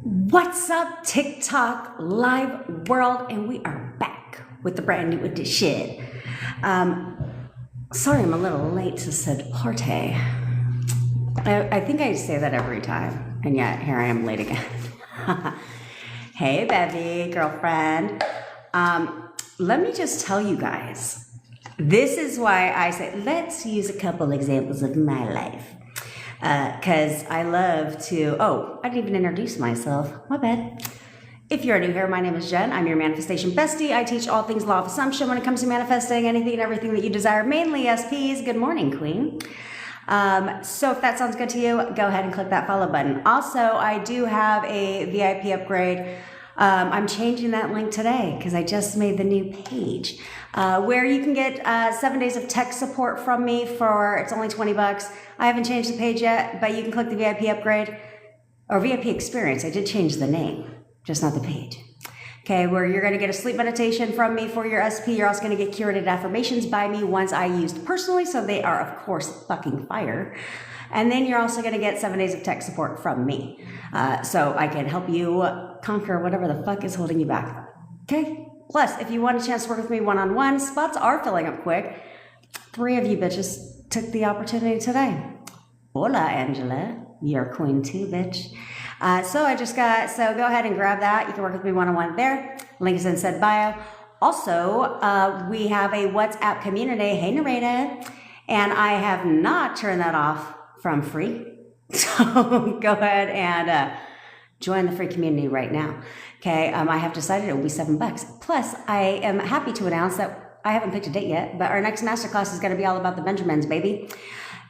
What's up, TikTok live world? And we are back with the brand new edition. Sorry, I'm a little late to said party. I think I say that every time, and yet here I am late again. Hey, baby, girlfriend. Let me just tell you guys, this is why I say, let's use a couple examples of my life. Because I love to, I didn't even introduce myself. My bad. If you're new here, my name is Jen. I'm your manifestation bestie. I teach all things law of assumption when it comes to manifesting anything and everything that you desire, mainly SPs. Good morning, queen. So if that sounds good to you, go ahead and click that follow button. Also, I do have a VIP upgrade. I'm changing that link today because I just made the new page where you can get 7 days of tech support from me for, it's only $20. I haven't changed the page yet, but you can click the VIP upgrade or VIP experience. I did change the name, just not the page. Okay, where you're going to get a sleep meditation from me for your SP. You're also going to get curated affirmations by me, ones I used personally, so they are, of course, fucking fire. And then you're also going to get 7 days of tech support from me, so I can help you conquer whatever the fuck is holding you back. Okay? Plus, if you want a chance to work with me one-on-one, spots are filling up quick. 3 of you bitches took the opportunity today. Hola, Angela. You're queen too, bitch. So go ahead and grab that. You can work with me one-on-one there. Link is in said bio. Also, we have a WhatsApp community. Hey, Narita. And I have not turned that off from free. So go ahead and join the free community right now. Okay, I have decided it will be $7. Plus, I am happy to announce that I haven't picked a date yet, but our next masterclass is going to be all about the Benjamins, baby.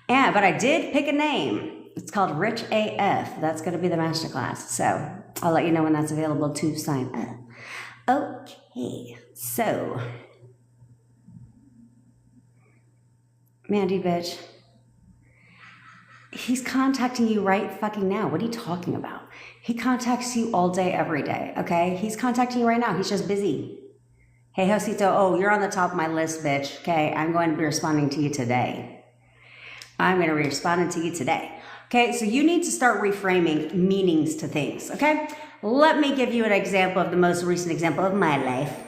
But I did pick a name. It's called Rich AF. That's going to be the masterclass. So I'll let you know when that's available to sign up. Okay, so Mandy, bitch. He's contacting you right fucking now. What are you talking about? He contacts you all day, every day, okay? He's contacting you right now. He's just busy. Hey, Josito, you're on the top of my list, bitch, okay? I'm going to be responding to you today. Okay, so you need to start reframing meanings to things, okay? Let me give you an example of the most recent example of my life.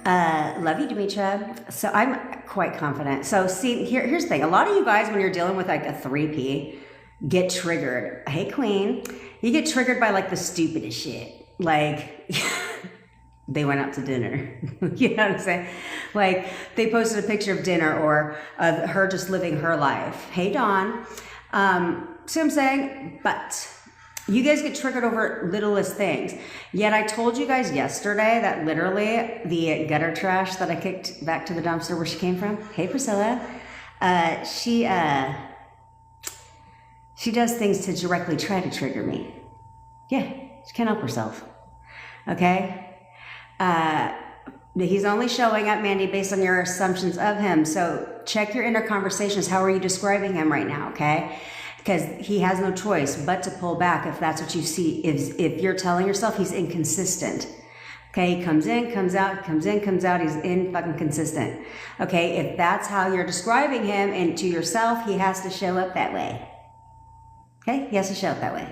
Love you, Demetra. So I'm quite confident. So see, here's the thing. A lot of you guys, when you're dealing with like a 3P, get triggered. Hey, queen. You get triggered by like the stupidest shit. Like, they went out to dinner. You know what I'm saying? Like, they posted a picture of dinner or of her just living her life. Hey, Dawn. See what I'm saying? But you guys get triggered over littlest things. Yet I told you guys yesterday that literally the gutter trash that I kicked back to the dumpster where she came from. Hey, Priscilla. She does things to directly try to trigger me. Yeah, she can't help herself. Okay? He's only showing up, Mandy, based on your assumptions of him. So check your inner conversations. How are you describing him right now? Okay? Because he has no choice but to pull back if that's what you see. If you're telling yourself he's inconsistent. Okay, he comes in, comes out, comes in, comes out, he's in fucking consistent. Okay, if that's how you're describing him and to yourself, he has to show up that way. Okay, he has to show up that way.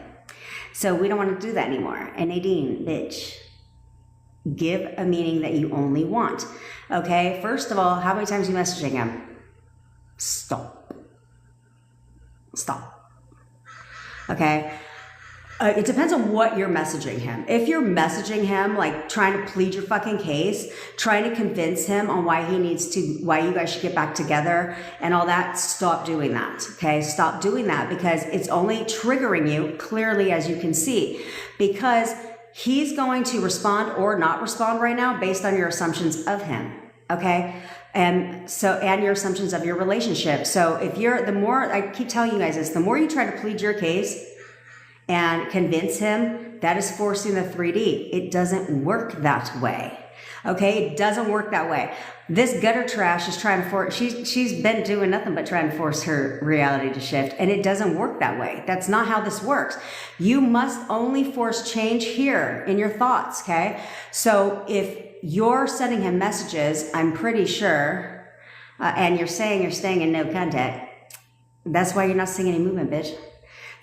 So we don't want to do that anymore. And Nadine, bitch, give a meaning that you only want. Okay, first of all, how many times are you messaging him? Stop. Okay, it depends on what you're messaging him. If you're messaging him like trying to plead your fucking case, trying to convince him on why you guys should get back together and all that, stop doing that. Okay, stop doing that because it's only triggering you, clearly as you can see, because he's going to respond or not respond right now based on your assumptions of him. Okay. And your assumptions of your relationship. So the more, I keep telling you guys this, the more you try to plead your case and convince him, that is forcing the 3D. It doesn't work that way. Okay, it doesn't work that way. This gutter trash is trying to force, she's been doing nothing but trying to force her reality to shift, and it doesn't work that way. That's not how this works. You must only force change here in your thoughts, okay? So if you're sending him messages, I'm pretty sure, and you're saying you're staying in no contact, that's why you're not seeing any movement, bitch.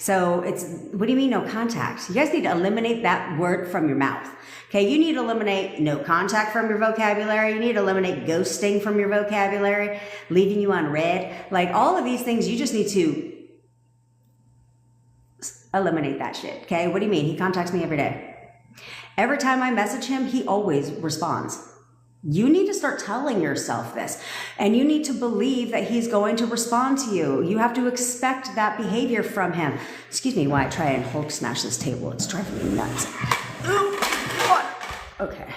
So what do you mean no contact? You guys need to eliminate that word from your mouth. Okay, you need to eliminate no contact from your vocabulary. You need to eliminate ghosting from your vocabulary, leaving you on red. Like all of these things, you just need to eliminate that shit. Okay, what do you mean? He contacts me every day. Every time I message him, he always responds. You need to start telling yourself this, and you need to believe that he's going to respond to you. You have to expect that behavior from him. Excuse me while I try and Hulk smash this table. It's driving me nuts. Okay.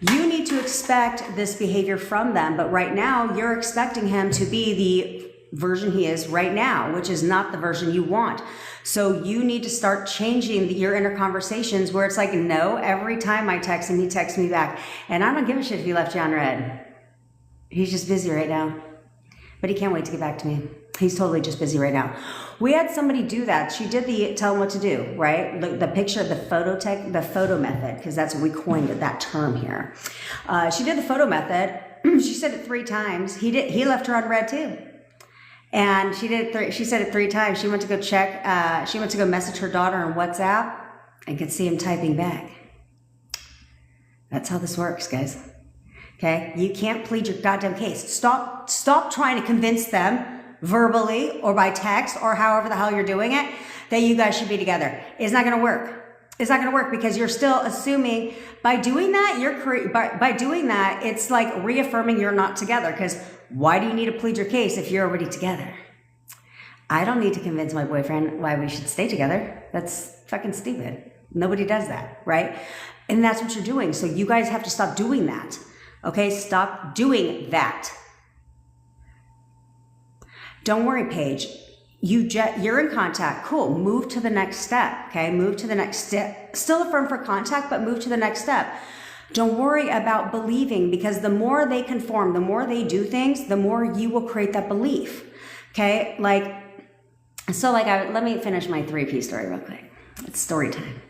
You need to expect this behavior from them, but right now you're expecting him to be the version he is right now, which is not the version you want. So you need to start changing your inner conversations where it's like, no, every time I text him, he texts me back. And I don't give a shit if he left you on red. He's just busy right now. But he can't wait to get back to me. He's totally just busy right now. We had somebody do that. She did the tell him what to do, right? The picture of the photo method, because that's what we coined that term here. She did the photo method. She said it 3 times. He left her on red too. And she said it 3 times. She went to go check, she went to go message her daughter on WhatsApp and could see him typing back. That's how this works, guys. Okay? You can't plead your goddamn case. Stop trying to convince them verbally or by text or however the hell you're doing it that you guys should be together. It's not going to work. It's not going to work because you're still assuming by doing that, by doing that, it's like reaffirming you're not together. Because why do you need to plead your case if you're already together? I don't need to convince my boyfriend why we should stay together. That's fucking stupid. Nobody does that, right? And that's what you're doing. So you guys have to stop doing that. Okay? Stop doing that. Don't worry, Paige. You're in contact. Cool. Move to the next step. Okay? Move to the next step. Still affirm for contact, but move to the next step. Don't worry about believing, because the more they conform, the more they do things, the more you will create that belief. Okay? Let me finish my 3P story real quick. It's story time.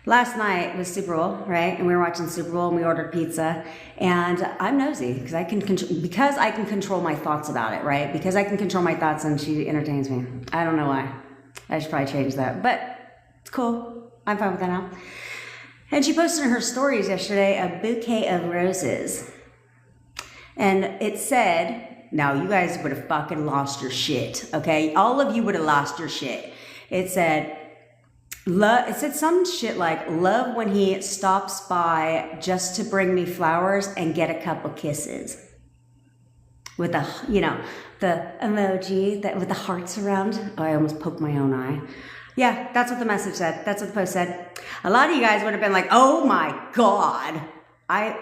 Last night was Super Bowl, right? And we were watching Super Bowl and we ordered pizza. And I'm nosy because I can control my thoughts about it, right? Because I can control my thoughts and she entertains me. I don't know why. I should probably change that. But it's cool. I'm fine with that now. And she posted in her stories yesterday a bouquet of roses. And it said, now you guys would have fucking lost your shit, okay? All of you would have lost your shit. It said some shit like, love when he stops by just to bring me flowers and get a couple kisses. With the emoji with the hearts around. Oh, I almost poked my own eye. Yeah, that's what the message said. That's what the post said. A lot of you guys would have been like, oh my God. I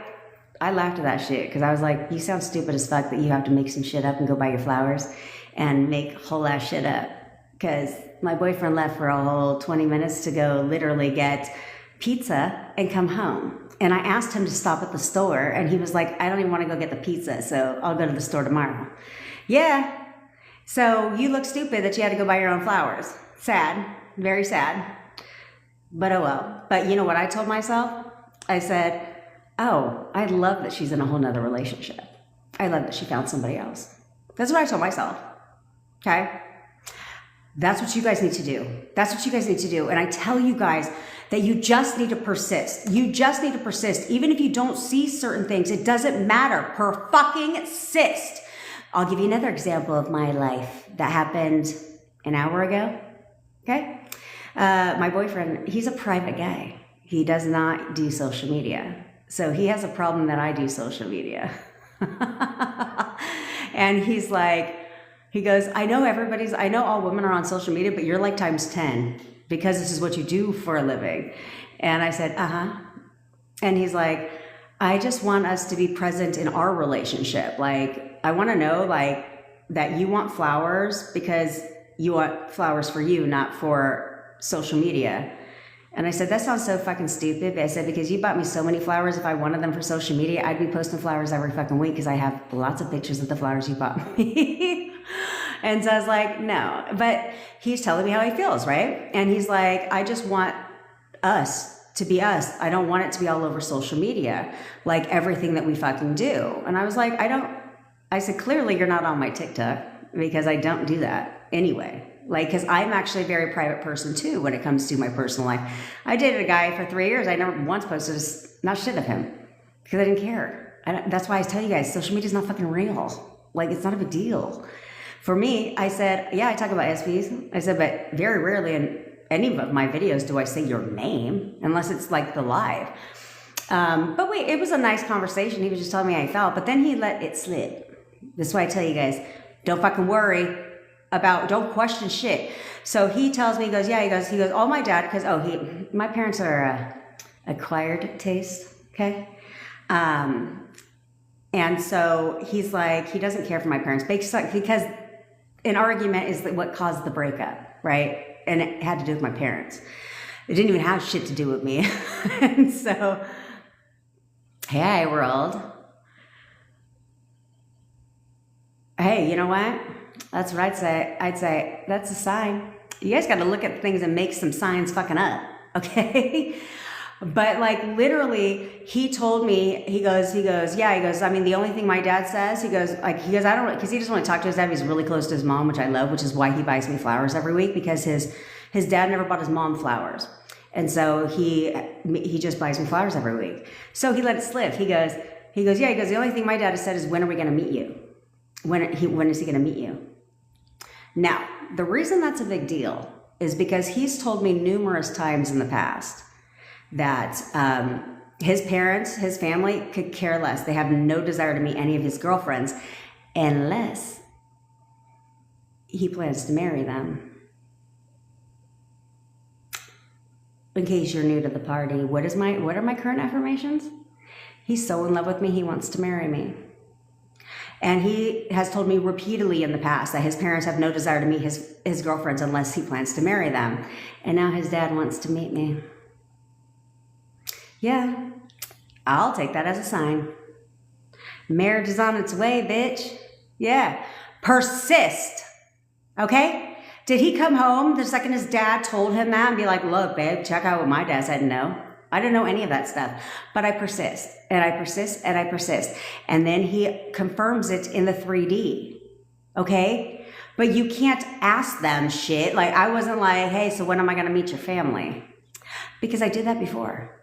laughed at that shit because I was like, you sound stupid as fuck that you have to make some shit up and go buy your flowers and make whole ass shit up. Because my boyfriend left for a whole 20 minutes to go literally get pizza and come home. And I asked him to stop at the store and he was like, I don't even want to go get the pizza, so I'll go to the store tomorrow. Yeah. So you look stupid that you had to go buy your own flowers. Sad. Very sad. But oh well. But you know what I told myself? I said, oh, I love that she's in a whole nother relationship. I love that she found somebody else. That's what I told myself. Okay? That's what you guys need to do. That's what you guys need to do. And I tell you guys that you just need to persist. You just need to persist. Even if you don't see certain things, it doesn't matter. Persist. I'll give you another example of my life that happened an hour ago. Okay? My boyfriend, he's a private guy. He does not do social media. So he has a problem that I do social media. And he's like, he goes, I know all women are on social media, but you're like times 10 because this is what you do for a living. And I said, uh-huh. And he's like, I just want us to be present in our relationship. Like, I want to know like that you want flowers because you want flowers for you, not for social media. And I said, that sounds so fucking stupid. But I said, because you bought me so many flowers, if I wanted them for social media, I'd be posting flowers every fucking week because I have lots of pictures of the flowers you bought me. And so I was like, no. But he's telling me how he feels, right? And he's like, I just want us to be us. I don't want it to be all over social media, like everything that we fucking do. And I was like, I said, clearly you're not on my TikTok because I don't do that anyway. Like, because I'm actually a very private person too when it comes to my personal life. I dated a guy for 3 years. I never once posted not shit of him because I didn't care. That's why I tell you guys, social media is not fucking real. Like, it's not a big deal. For me, I said, yeah, I talk about SPs. I said, but very rarely in any of my videos do I say your name unless it's like the live. But wait, it was a nice conversation. He was just telling me how he felt, but then he let it slip. This is why I tell you guys, don't fucking worry about, don't question shit. So he tells me, he goes, oh, my dad, because, my parents are acquired taste, okay? And so he's like, he doesn't care for my parents because an argument is what caused the breakup, right? And it had to do with my parents. It didn't even have shit to do with me. And so, hey, world. Hey, you know what? That's what I'd say. I'd say that's a sign. You guys got to look at things and make some signs fucking up, okay? But like literally, he told me, he goes, I mean, the only thing my dad says, I don't, because he doesn't want to talk to his dad. He's really close to his mom, which I love, which is why he buys me flowers every week, because his dad never bought his mom flowers. And so he just buys me flowers every week. So he let it slip. He goes, the only thing my dad has said is, when are we going to meet you? When is he going to meet you? Now, the reason that's a big deal is because he's told me numerous times in the past that his parents, his family could care less. They have no desire to meet any of his girlfriends unless he plans to marry them. In case you're new to the party, what are my current affirmations? He's so in love with me, he wants to marry me. And he has told me repeatedly in the past that his parents have no desire to meet his girlfriends unless he plans to marry them. And now his dad wants to meet me. Yeah, I'll take that as a sign. Marriage is on its way, bitch. Yeah, persist, okay? Did he come home the second his dad told him that and be like, look, babe, check out what my dad said? No. I don't know any of that stuff, but I persist and I persist and I persist. And then he confirms it in the 3D, okay? But you can't ask them shit. Like, I wasn't like, hey, so when am I going to meet your family? Because I did that before.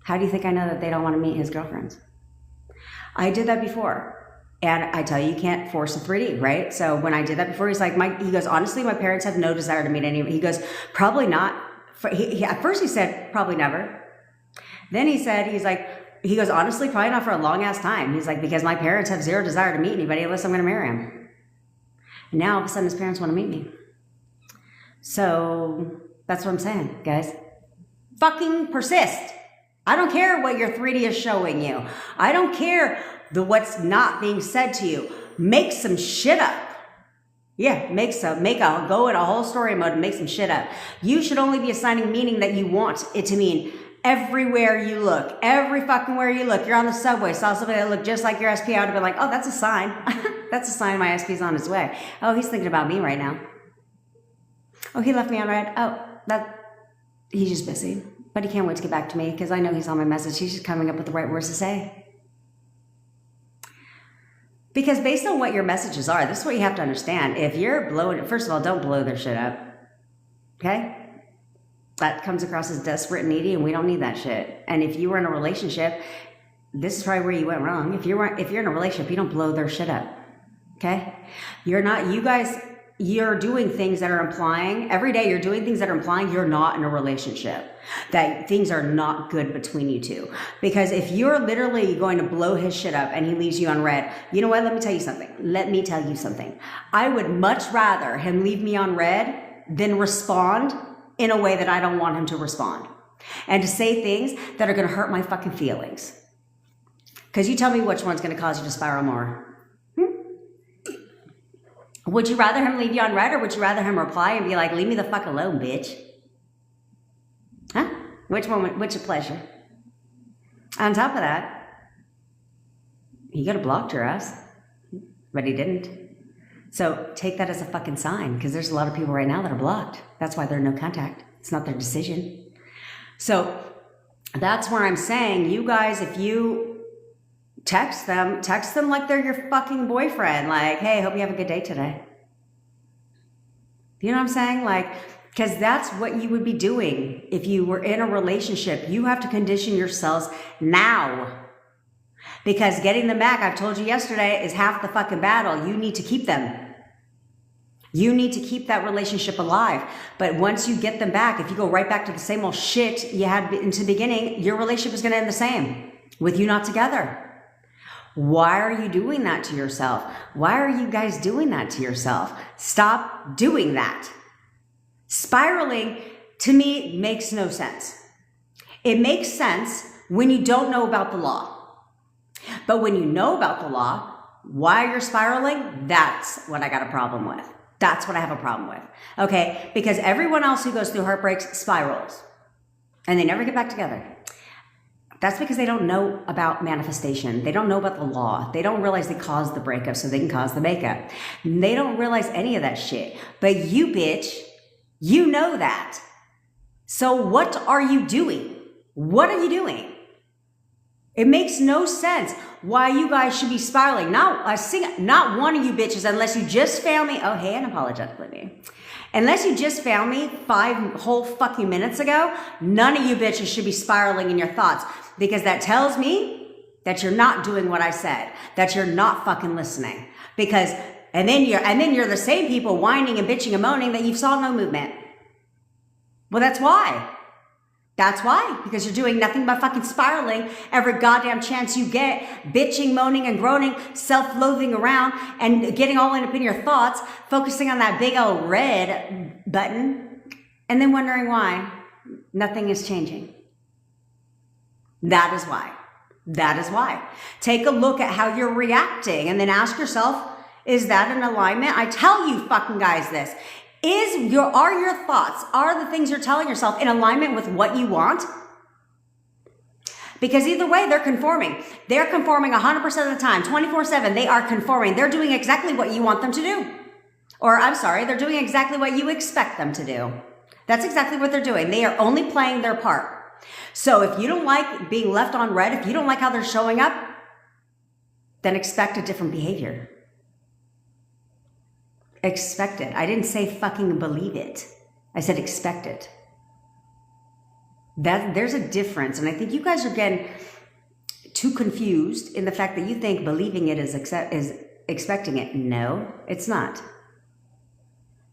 How do you think I know that they don't want to meet his girlfriends? I did that before. And I tell you, you can't force a 3D, right? So when I did that before, he goes, honestly, my parents have no desire to meet anyone. He goes, probably not. At first he said, probably never. Then he goes, honestly, probably not for a long ass time. He's like, because my parents have zero desire to meet anybody unless I'm going to marry him. And now all of a sudden his parents want to meet me. So that's what I'm saying, guys. Fucking persist. I don't care what your 3D is showing you. I don't care what's not being said to you. Make some shit up. Yeah, go in a whole story mode and make some shit up. You should only be assigning meaning that you want it to mean. Everywhere you look, every fucking where you look, you're on the subway, saw somebody that looked just like your SP, I would have been like, oh, that's a sign. That's a sign my SP's on his way. Oh, he's thinking about me right now. Oh, he left me on red. Oh, he's just busy. But he can't wait to get back to me because I know he's on my message. He's just coming up with the right words to say. Because based on what your messages are, this is what you have to understand. If you're blowing it, first of all, don't blow their shit up. Okay? That comes across as desperate and needy, and we don't need that shit. And if you were in a relationship, this is probably where you went wrong. If you're in a relationship, you don't blow their shit up. Okay? You're doing things that are implying, every day you're doing things that are implying you're not in a relationship, that things are not good between you two. Because if you're literally going to blow his shit up and he leaves you on red, you know what? Let me tell you something. I would much rather him leave me on red than respond in a way that I don't want him to respond. And to say things that are going to hurt my fucking feelings. Because you tell me which one's going to cause you to spiral more. Would you rather him leave you on red, or would you rather him reply and be like, leave me the fuck alone, bitch? Huh? Which a pleasure? On top of that, he could have blocked your ass, but he didn't. So take that as a fucking sign, because there's a lot of people right now that are blocked. That's why they're no contact. It's not their decision. So that's where I'm saying, you guys, if you text them like they're your fucking boyfriend. Like, hey, hope you have a good day today. You know what I'm saying? Like, because that's what you would be doing if you were in a relationship. You have to condition yourselves now. Because getting them back, I've told you yesterday, is half the fucking battle. You need to keep them. You need to keep that relationship alive. But once you get them back, if you go right back to the same old shit you had into the beginning, your relationship is going to end the same with you not together. Why are you doing that to yourself? Why are you guys doing that to yourself? Stop doing that. Spiraling, to me, makes no sense. It makes sense when you don't know about the law. But when you know about the law, why you're spiraling, that's what I got a problem with. That's what I have a problem with. Okay? Because everyone else who goes through heartbreaks spirals. And they never get back together. That's because they don't know about manifestation. They don't know about the law. They don't realize they caused the breakup so they can cause the makeup. They don't realize any of that shit. But you, bitch, you know that. So what are you doing? What are you doing? It makes no sense why you guys should be spiraling. Not one of you bitches, unless you just found me. Oh, hey, unapologetically. Unless you just found me 5 whole fucking minutes ago, none of you bitches should be spiraling in your thoughts, because that tells me that you're not doing what I said, that you're not fucking listening. Because and then you're the same people whining and bitching and moaning that you saw no movement. Well, that's why. That's why, because you're doing nothing but fucking spiraling every goddamn chance you get, bitching, moaning, and groaning, self-loathing around, and getting all up in your thoughts, focusing on that big old red button, and then wondering why nothing is changing. That is why. That is why. Take a look at how you're reacting, and then ask yourself, is that in alignment? I tell you fucking guys this. Are your thoughts, are the things you're telling yourself in alignment with what you want? Because either way, they're conforming. They're conforming 100% of the time, 24/7. They are conforming. They're doing exactly what you want them to do. Or, I'm sorry, they're doing exactly what you expect them to do. That's exactly what they're doing. They are only playing their part. So if you don't like being left on red, if you don't like how they're showing up, then expect a different behavior. Expect it. I didn't say fucking believe it. I said expect it. There's a difference. And I think you guys are getting too confused in the fact that you think believing it is expecting it. No, it's not.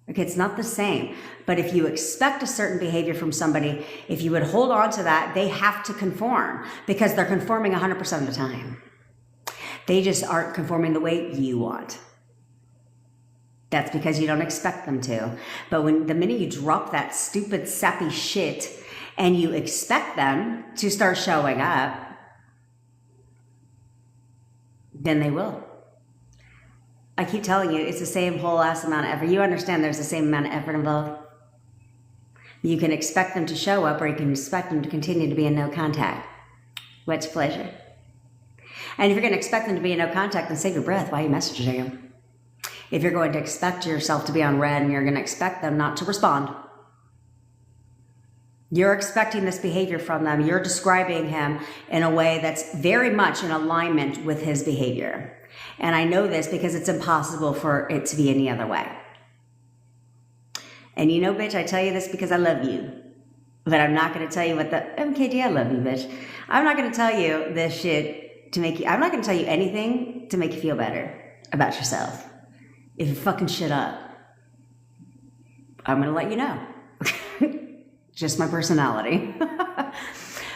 Okay, it's not the same. But if you expect a certain behavior from somebody, if you would hold on to that, they have to conform, because they're conforming 100% of the time. They just aren't conforming the way you want. That's because you don't expect them to. But the minute you drop that stupid, sappy shit and you expect them to start showing up, then they will. I keep telling you, it's the same whole ass amount of effort. You understand there's the same amount of effort involved. You can expect them to show up, or you can expect them to continue to be in no contact. What's pleasure? And if you're going to expect them to be in no contact, then save your breath. Why are you messaging them? If you're going to expect yourself to be on red and you're going to expect them not to respond, you're expecting this behavior from them. You're describing him in a way that's very much in alignment with his behavior. And I know this because it's impossible for it to be any other way. And you know, bitch, I tell you this because I love you. But I'm not going to tell you what MKD, I love you, bitch. I'm not going to tell you this shit to make you, I'm not going to tell you anything to make you feel better about yourself. If you fucking shit up, I'm going to let you know. Just my personality.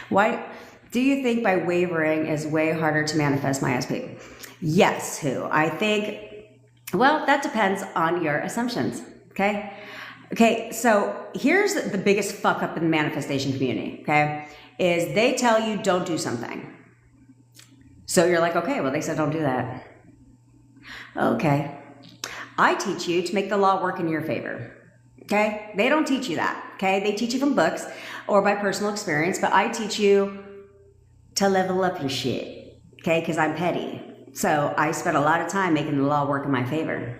Why do you think by wavering is way harder to manifest my SP? Yes, I think, well, that depends on your assumptions, okay? Okay, so here's the biggest fuck up in the manifestation community, okay? Is they tell you don't do something. So you're like, okay, well, they said don't do that. Okay. I teach you to make the law work in your favor, okay? They don't teach you that, okay? They teach you from books or by personal experience, but I teach you to level up your shit, okay? Because I'm petty. So I spent a lot of time making the law work in my favor.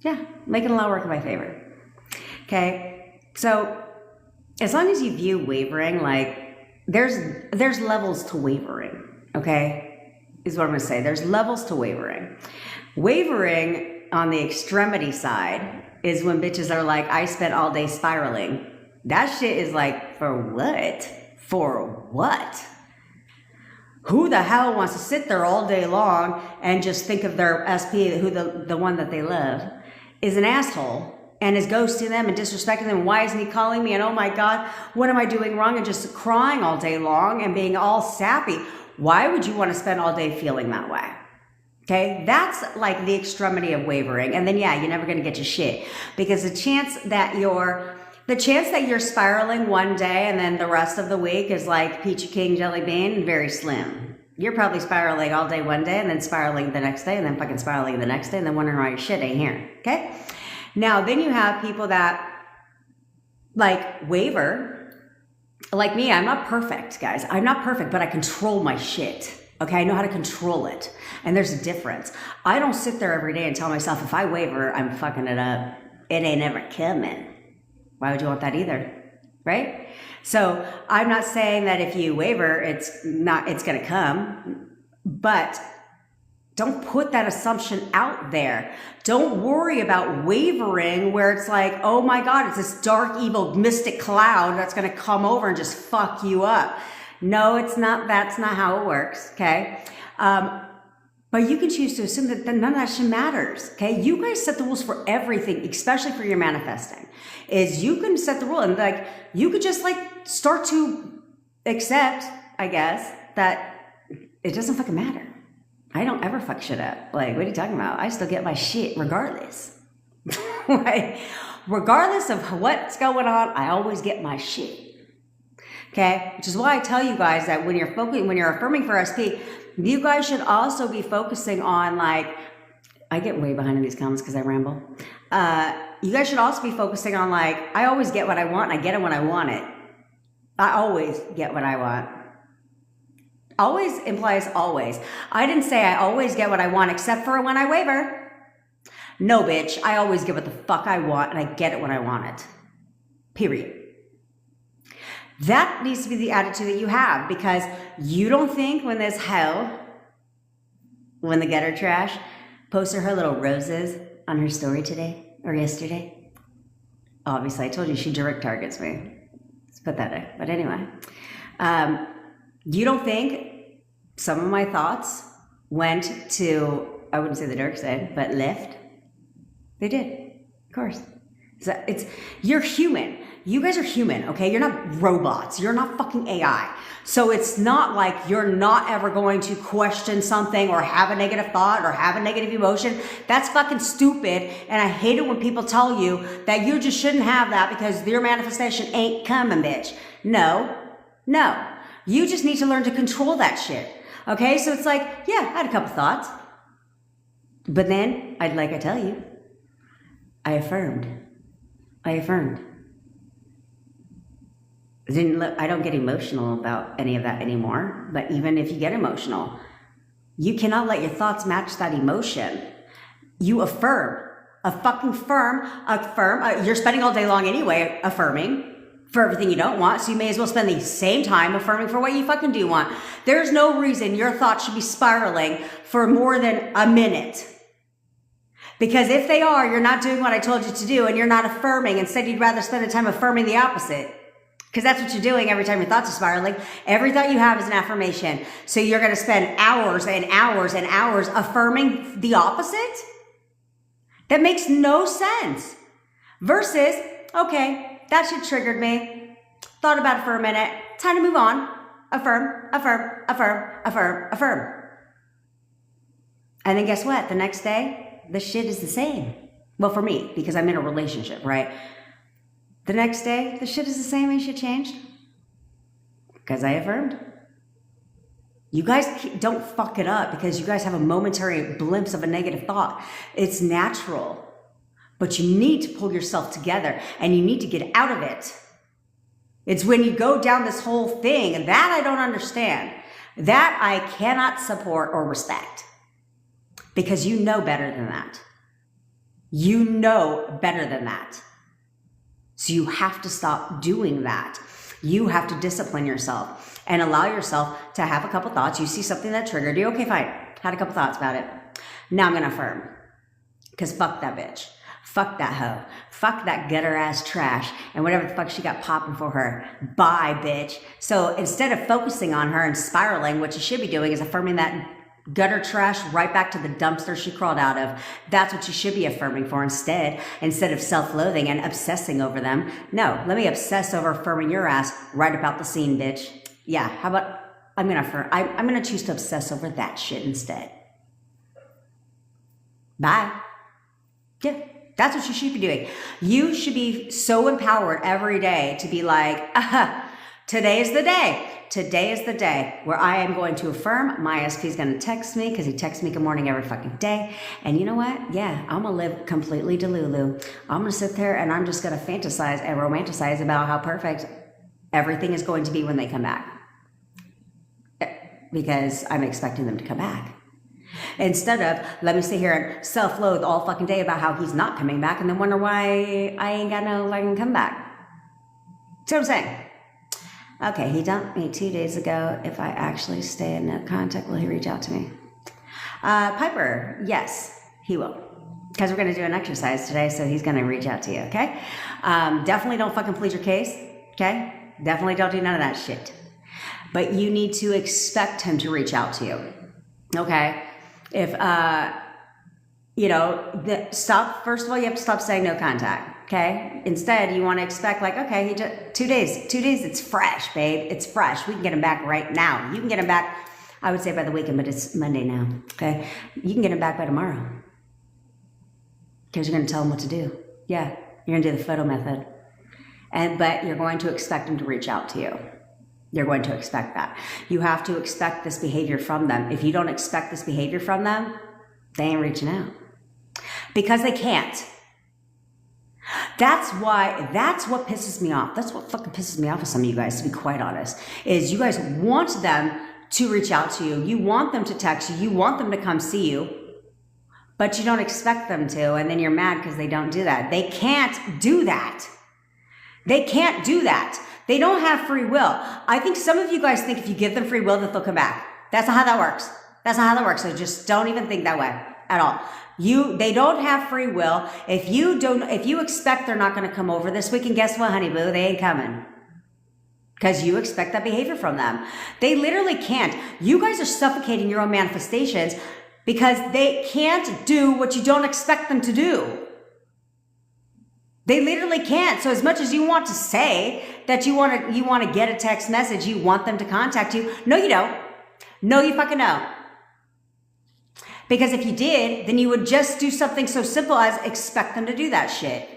Yeah, making the law work in my favor, okay? So as long as you view wavering, like there's levels to wavering, okay? Is what I'm going to say. There's levels to wavering. Wavering on the extremity side is when bitches are like, I spent all day spiraling. That shit is like, for what? For what? Who the hell wants to sit there all day long and just think of their SP, who the one that they love, is an asshole and is ghosting them and disrespecting them? Why isn't he calling me? And oh my God, what am I doing wrong? And just crying all day long and being all sappy. Why would you want to spend all day feeling that way? Okay, that's like the extremity of wavering. And then, yeah, you're never going to get your shit, because the chance that you're spiraling one day and then the rest of the week is like peachy king jelly bean, very slim. You're probably spiraling all day one day and then spiraling the next day and then fucking spiraling the next day and then wondering why your shit ain't here. Okay, now then you have people that like waver. Like me, I'm not perfect, guys. I'm not perfect, but I control my shit. Okay, I know how to control it. And there's a difference. I don't sit there every day and tell myself, if I waver, I'm fucking it up. It ain't ever coming. Why would you want that either? Right? So I'm not saying that if you waver, it's going to come. But don't put that assumption out there. Don't worry about wavering where it's like, oh my God, it's this dark, evil, mystic cloud that's going to come over and just fuck you up. No, it's not. That's not how it works. Okay. But you can choose to assume that none of that shit matters. Okay. You guys set the rules for everything, especially for your manifesting. Is you can set the rule and like, you could just like start to accept, I guess, that it doesn't fucking matter. I don't ever fuck shit up. Like, what are you talking about? I still get my shit regardless. Right? Regardless of what's going on, I always get my shit. Okay, which is why I tell you guys that when you're affirming for SP, you guys should also be focusing on, like, I get way behind in these comments because I ramble. You guys should also be focusing on, like, I always get what I want and I get it when I want it. I always get what I want. Always implies always. I didn't say I always get what I want except for when I waver. No, bitch, I always get what the fuck I want and I get it when I want it. Period. That needs to be the attitude that you have, because you don't think when this hoe, when the gutter trash, posted her little roses on her story today or yesterday. Obviously, I told you she direct targets me. It's pathetic. But anyway, you don't think some of my thoughts went to, I wouldn't say the dark side, but left? They did, of course. So you're human. You guys are human, okay? You're not robots. You're not fucking AI. So it's not like you're not ever going to question something or have a negative thought or have a negative emotion. That's fucking stupid. And I hate it when people tell you that you just shouldn't have that because your manifestation ain't coming, bitch. No. You just need to learn to control that shit. Okay? So it's like, yeah, I had a couple thoughts. But then, I tell you, I affirmed. I don't get emotional about any of that anymore, but even if you get emotional, you cannot let your thoughts match that emotion. You affirm. You're spending all day long anyway affirming for everything you don't want, so you may as well spend the same time affirming for what you fucking do want. There's no reason your thoughts should be spiraling for more than a minute. Because if they are, you're not doing what I told you to do and you're not affirming. Instead, you'd rather spend the time affirming the opposite. Because that's what you're doing every time your thoughts are spiraling. Every thought you have is an affirmation. So you're going to spend hours and hours and hours affirming the opposite? That makes no sense. Versus, okay, that shit triggered me. Thought about it for a minute. Time to move on. Affirm. And then guess what? The next day, the shit is the same. Well, for me, because I'm in a relationship, right? The next day, the shit is the same and shit changed. Because I affirmed. You guys don't fuck it up because you guys have a momentary glimpse of a negative thought. It's natural. But you need to pull yourself together and you need to get out of it. It's when you go down this whole thing that I don't understand, that I cannot support or respect. Because you know better than that. You know better than that. So you have to stop doing that. You have to discipline yourself and allow yourself to have a couple thoughts. You see something that triggered you. Okay, fine. Had a couple thoughts about it. Now I'm going to affirm. Because fuck that bitch. Fuck that hoe. Fuck that gutter ass trash and whatever the fuck she got popping for her. Bye, bitch. So instead of focusing on her and spiraling, what you should be doing is affirming that gutter trash right back to the dumpster she crawled out of. That's what you should be affirming for instead of self-loathing and obsessing over them. No, let me obsess over affirming your ass right about the scene, bitch. Yeah, how about I'm gonna choose to obsess over that shit instead. Bye. Yeah, that's what you should be doing. You should be so empowered every day to be like, today is the day. Today is the day where I am going to affirm. My SP is going to text me because he texts me good morning every fucking day. And you know what? Yeah, I'm going to live completely delulu. I'm going to sit there and I'm just going to fantasize and romanticize about how perfect everything is going to be when they come back. Because I'm expecting them to come back. Instead of, let me sit here and self-loathe all fucking day about how he's not coming back and then wonder why I ain't got no fucking comeback. See what I'm saying? Okay, he dumped me 2 days ago. If I actually stay in no contact, will he reach out to me? Piper, yes, he will. Because we're going to do an exercise today, so he's going to reach out to you, okay? Definitely don't fucking plead your case, okay? Definitely don't do none of that shit. But you need to expect him to reach out to you, okay? If, first of all, you have to stop saying no contact. Okay. Instead, you want to expect like, okay, he just 2 days. 2 days. It's fresh, babe. It's fresh. We can get him back right now. You can get him back. I would say by the weekend, but it's Monday now. Okay. You can get him back by tomorrow because you're going to tell him what to do. Yeah. You're going to do the photo method, but you're going to expect him to reach out to you. You're going to expect that. You have to expect this behavior from them. If you don't expect this behavior from them, they ain't reaching out because they can't. That's what pisses me off. That's what fucking pisses me off with some of you guys, to be quite honest, is you guys want them to reach out to you. You want them to text you. You want them to come see you, but you don't expect them to. And then you're mad because they don't do that. They can't do that. They can't do that. They don't have free will. I think some of you guys think if you give them free will that they'll come back. That's not how that works. That's not how that works. So just don't even think that way at all. They don't have free will. If you expect they're not going to come over this week, and guess what, honey boo, they ain't coming. Because you expect that behavior from them. They literally can't. You guys are suffocating your own manifestations because they can't do what you don't expect them to do. They literally can't. So as much as you want to say that you want to get a text message, you want them to contact you. No, you don't. No, you fucking don't. Because if you did, then you would just do something so simple as expect them to do that shit.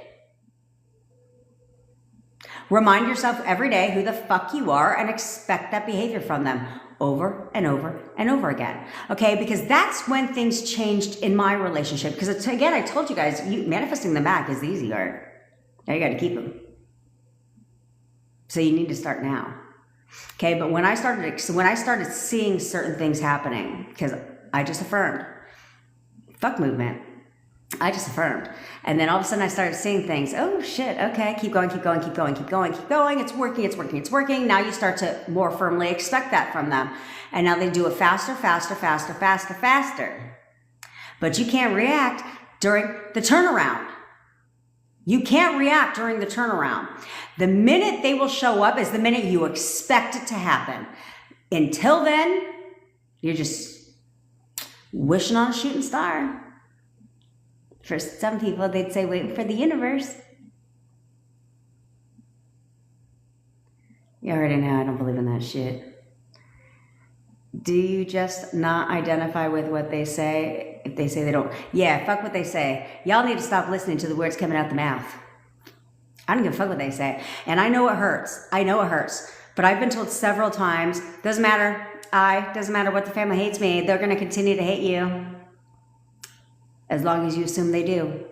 Remind yourself every day who the fuck you are and expect that behavior from them over and over and over again. Okay, because that's when things changed in my relationship. Because again, I told you guys, manifesting them back is the easy part. Now you got to keep them. So you need to start now. Okay, but when I started seeing certain things happening, because I just affirmed, fuck movement. I just affirmed. And then all of a sudden I started seeing things. Oh shit, okay, keep going, keep going, keep going, keep going, keep going. It's working, it's working, it's working. Now you start to more firmly expect that from them. And now they do it faster, faster, faster, faster, faster. But you can't react during the turnaround. You can't react during the turnaround. The minute they will show up is the minute you expect it to happen. Until then, you're just wishing on a shooting star. For some people, they'd say waiting for the universe. You already know I don't believe in that shit. Do you just not identify with what they say if they say they don't? Yeah, fuck what they say. Y'all need to stop listening to the words coming out the mouth. I don't give a fuck what they say. And I know it hurts. I know it hurts. But I've been told several times, doesn't matter. Doesn't matter what the family hates me. They're going to continue to hate you. As long as you assume they do.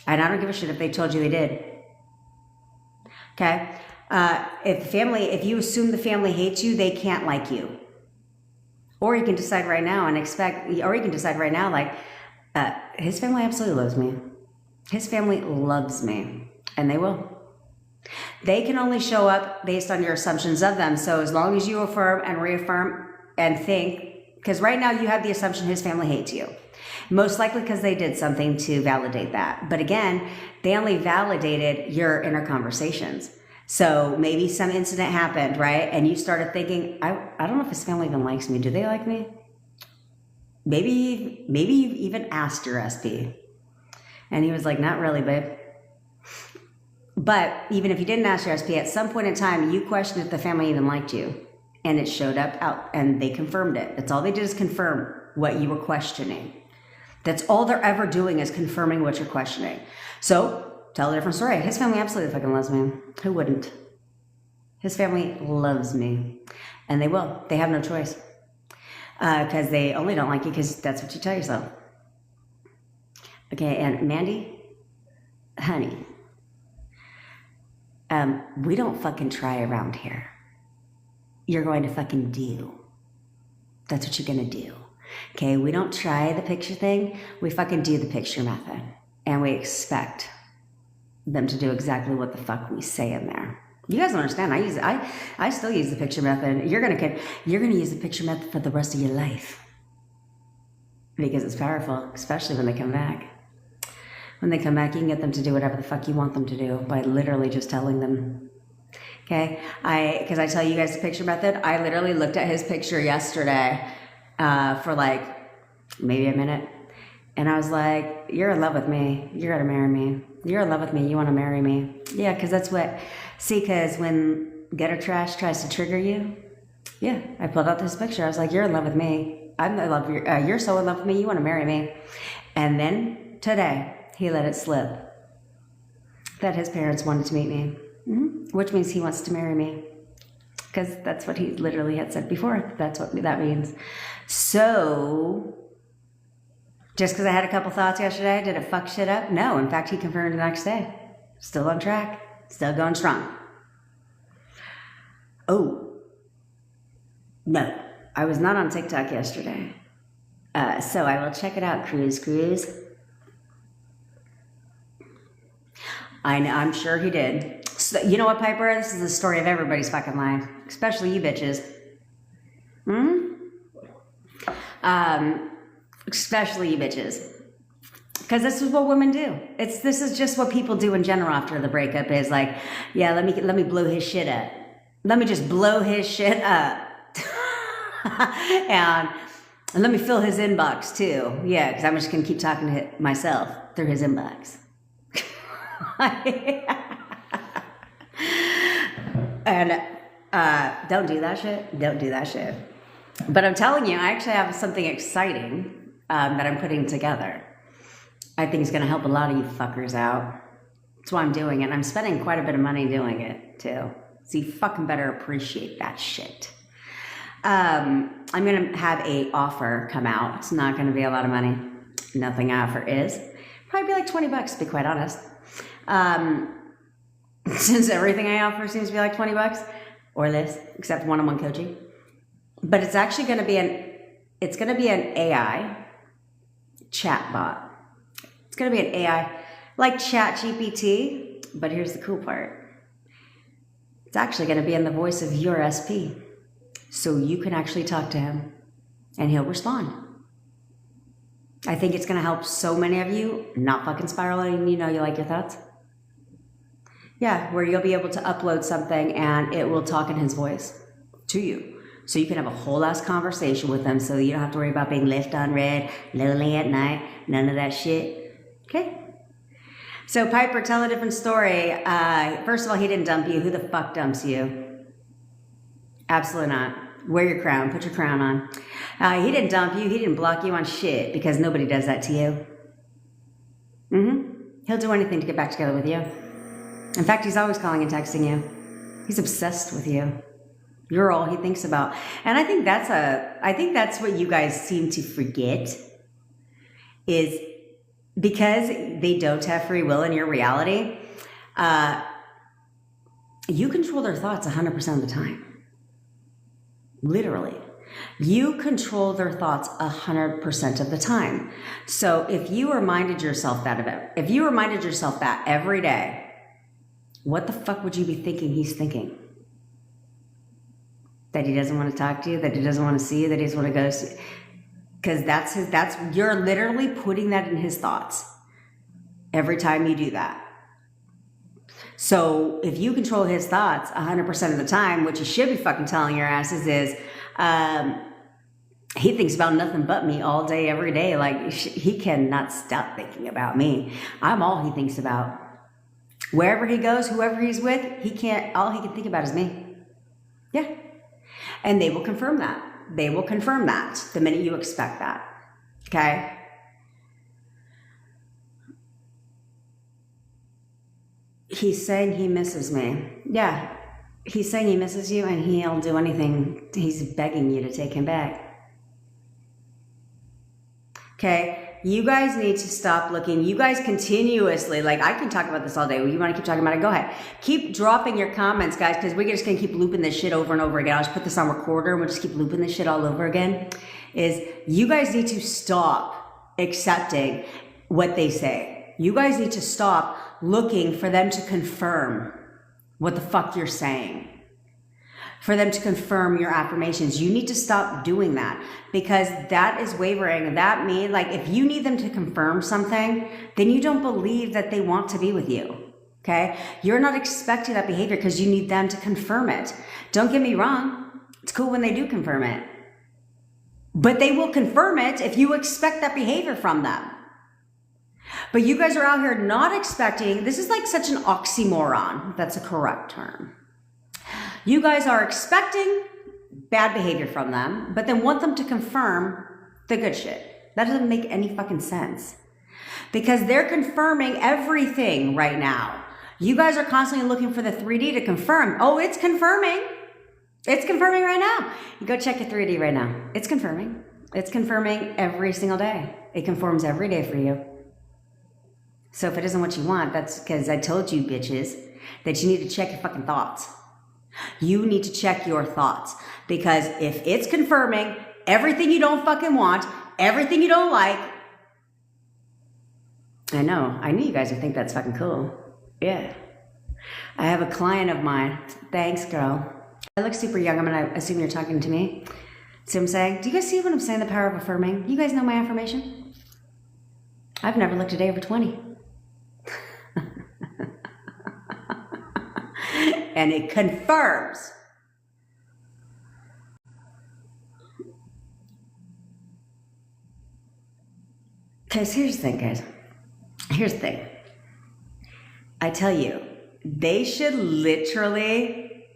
And I don't give a shit if they told you they did. Okay? If you assume the family hates you, they can't like you. Or you can decide right now like, his family absolutely loves me. His family loves me. And they will. They can only show up based on your assumptions of them. So as long as you affirm and reaffirm and think, because right now you have the assumption his family hates you. Most likely because they did something to validate that. But again, they only validated your inner conversations. So maybe some incident happened, right? And you started thinking, I don't know if his family even likes me. Do they like me? Maybe you've even asked your SP. And he was like, not really, babe. But even if you didn't ask your SP, at some point in time, you questioned if the family even liked you. And it showed up out, and they confirmed it. That's all they did is confirm what you were questioning. That's all they're ever doing is confirming what you're questioning. So, tell a different story. His family absolutely fucking loves me. Who wouldn't? His family loves me. And they will. They have no choice. Because they only don't like you because that's what you tell yourself. Okay, and Mandy, honey, we don't fucking try around here. You're going to fucking do. That's what you're going to do. Okay, we don't try the picture thing. We fucking do the picture method. And we expect them to do exactly what the fuck we say in there. You guys don't understand. I still use the picture method. You're gonna use the picture method for the rest of your life. Because it's powerful, especially when they come back. When they come back, you can get them to do whatever the fuck you want them to do by literally just telling them. Okay, because I tell you guys the picture method, I literally looked at his picture yesterday for like maybe a minute. And I was like, you're in love with me. You're going to marry me. You're in love with me. You want to marry me. Yeah, because that's what, because when gutter trash tries to trigger you, yeah, I pulled out this picture. I was like, you're in love with me. I'm in love with you. You're so in love with me. You want to marry me. And then today, he let it slip that his parents wanted to meet me, which means he wants to marry me. Because that's what he literally had said before. That's what that means. So, just because I had a couple thoughts yesterday, did it fuck shit up? No. In fact, he confirmed the next day. Still on track. Still going strong. Oh. No. I was not on TikTok yesterday. So I will check it out, Cruise. I'm sure he did. So, you know what, Piper? This is the story of everybody's fucking life. Especially you bitches. Especially you bitches. Because this is what women do. This is just what people do in general after the breakup is like, yeah, let me blow his shit up. Let me just blow his shit up. and let me fill his inbox too. Yeah, because I'm just going to keep talking to myself through his inbox. And don't do that shit. Don't do that shit. But I'm telling you, I actually have something exciting that I'm putting together. I think it's going to help a lot of you fuckers out. That's why I'm doing it. I'm spending quite a bit of money doing it too. So you fucking better appreciate that shit. I'm going to have a offer come out. It's not going to be a lot of money. Nothing I offer is. Probably be like $20 to be quite honest. Since everything I offer seems to be like $20 or less, except one-on-one coaching. But it's actually going to be an AI chatbot. It's going to be an AI like ChatGPT, but here's the cool part. It's actually going to be in the voice of your SP. So you can actually talk to him and he'll respond. I think it's going to help so many of you not fucking spiraling, you like your thoughts. Yeah, where you'll be able to upload something and it will talk in his voice to you. So you can have a whole ass conversation with them so you don't have to worry about being left on red, lonely at night, none of that shit. Okay? So Piper, tell a different story. First of all, he didn't dump you. Who the fuck dumps you? Absolutely not. Wear your crown. Put your crown on. He didn't dump you. He didn't block you on shit because nobody does that to you. He'll do anything to get back together with you. In fact, he's always calling and texting you. He's obsessed with you. You're all he thinks about. And I think that's what you guys seem to forget is because they don't have free will in your reality, you control their thoughts 100% of the time. Literally. You control their thoughts 100% of the time. So if you reminded yourself that every day, what the fuck would you be thinking he's thinking? That he doesn't want to talk to you, that he doesn't want to see you, that he doesn't want to go see. Because you're literally putting that in his thoughts every time you do that. So if you control his thoughts 100% of the time, what you should be fucking telling your asses is, he thinks about nothing but me all day, every day. Like, he cannot stop thinking about me. I'm all he thinks about. Wherever he goes, whoever he's with, all he can think about is me. Yeah. And they will confirm that. They will confirm that the minute you expect that. Okay? He's saying he misses me. Yeah. He's saying he misses you, and he'll do anything. He's begging you to take him back. Okay? You guys need to stop looking. You guys continuously, like, I can talk about this all day. You want to keep talking about it? Go ahead. Keep dropping your comments, guys, because we're just going to keep looping this shit over and over again. I'll just put this on recorder, and we'll just keep looping this shit all over again. Is you guys need to stop accepting what they say. You guys need to stop looking for them to confirm what the fuck you're saying. For them to confirm your affirmations. You need to stop doing that, because that is wavering. That means, like, if you need them to confirm something, then you don't believe that they want to be with you. Okay? You're not expecting that behavior because you need them to confirm it. Don't get me wrong. It's cool when they do confirm it. But they will confirm it if you expect that behavior from them. But you guys are out here not expecting, this is like such an oxymoron, if that's a correct term. You guys are expecting bad behavior from them, but then want them to confirm the good shit. That doesn't make any fucking sense. Because they're confirming everything right now. You guys are constantly looking for the 3D to confirm. Oh, it's confirming. It's confirming right now. You go check your 3D right now. It's confirming. It's confirming every single day. It conforms every day for you. So if it isn't what you want, that's because I told you, bitches, that you need to check your fucking thoughts. You need to check your thoughts, because if it's confirming everything you don't fucking want, everything you don't like, I knew you guys would think that's fucking cool. Yeah. I have a client of mine. Thanks, girl. I look super young. I'm going to assume you're talking to me. See what I'm saying? Do you guys see what I'm saying? The power of affirming. You guys know my affirmation? I've never looked a day over 20. And it confirms. Because here's the thing, guys. Here's the thing. I tell you, they should literally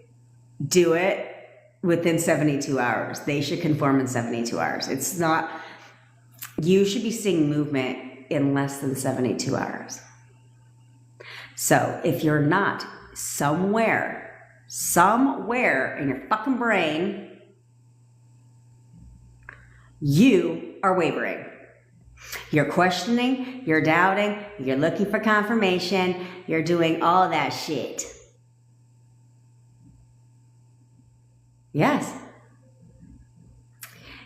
do it within 72 hours. They should conform in 72 hours. It's not, you should be seeing movement in less than 72 hours. So if you're not somewhere in your fucking brain, you are wavering. You're questioning, you're doubting, you're looking for confirmation, you're doing all that shit. Yes.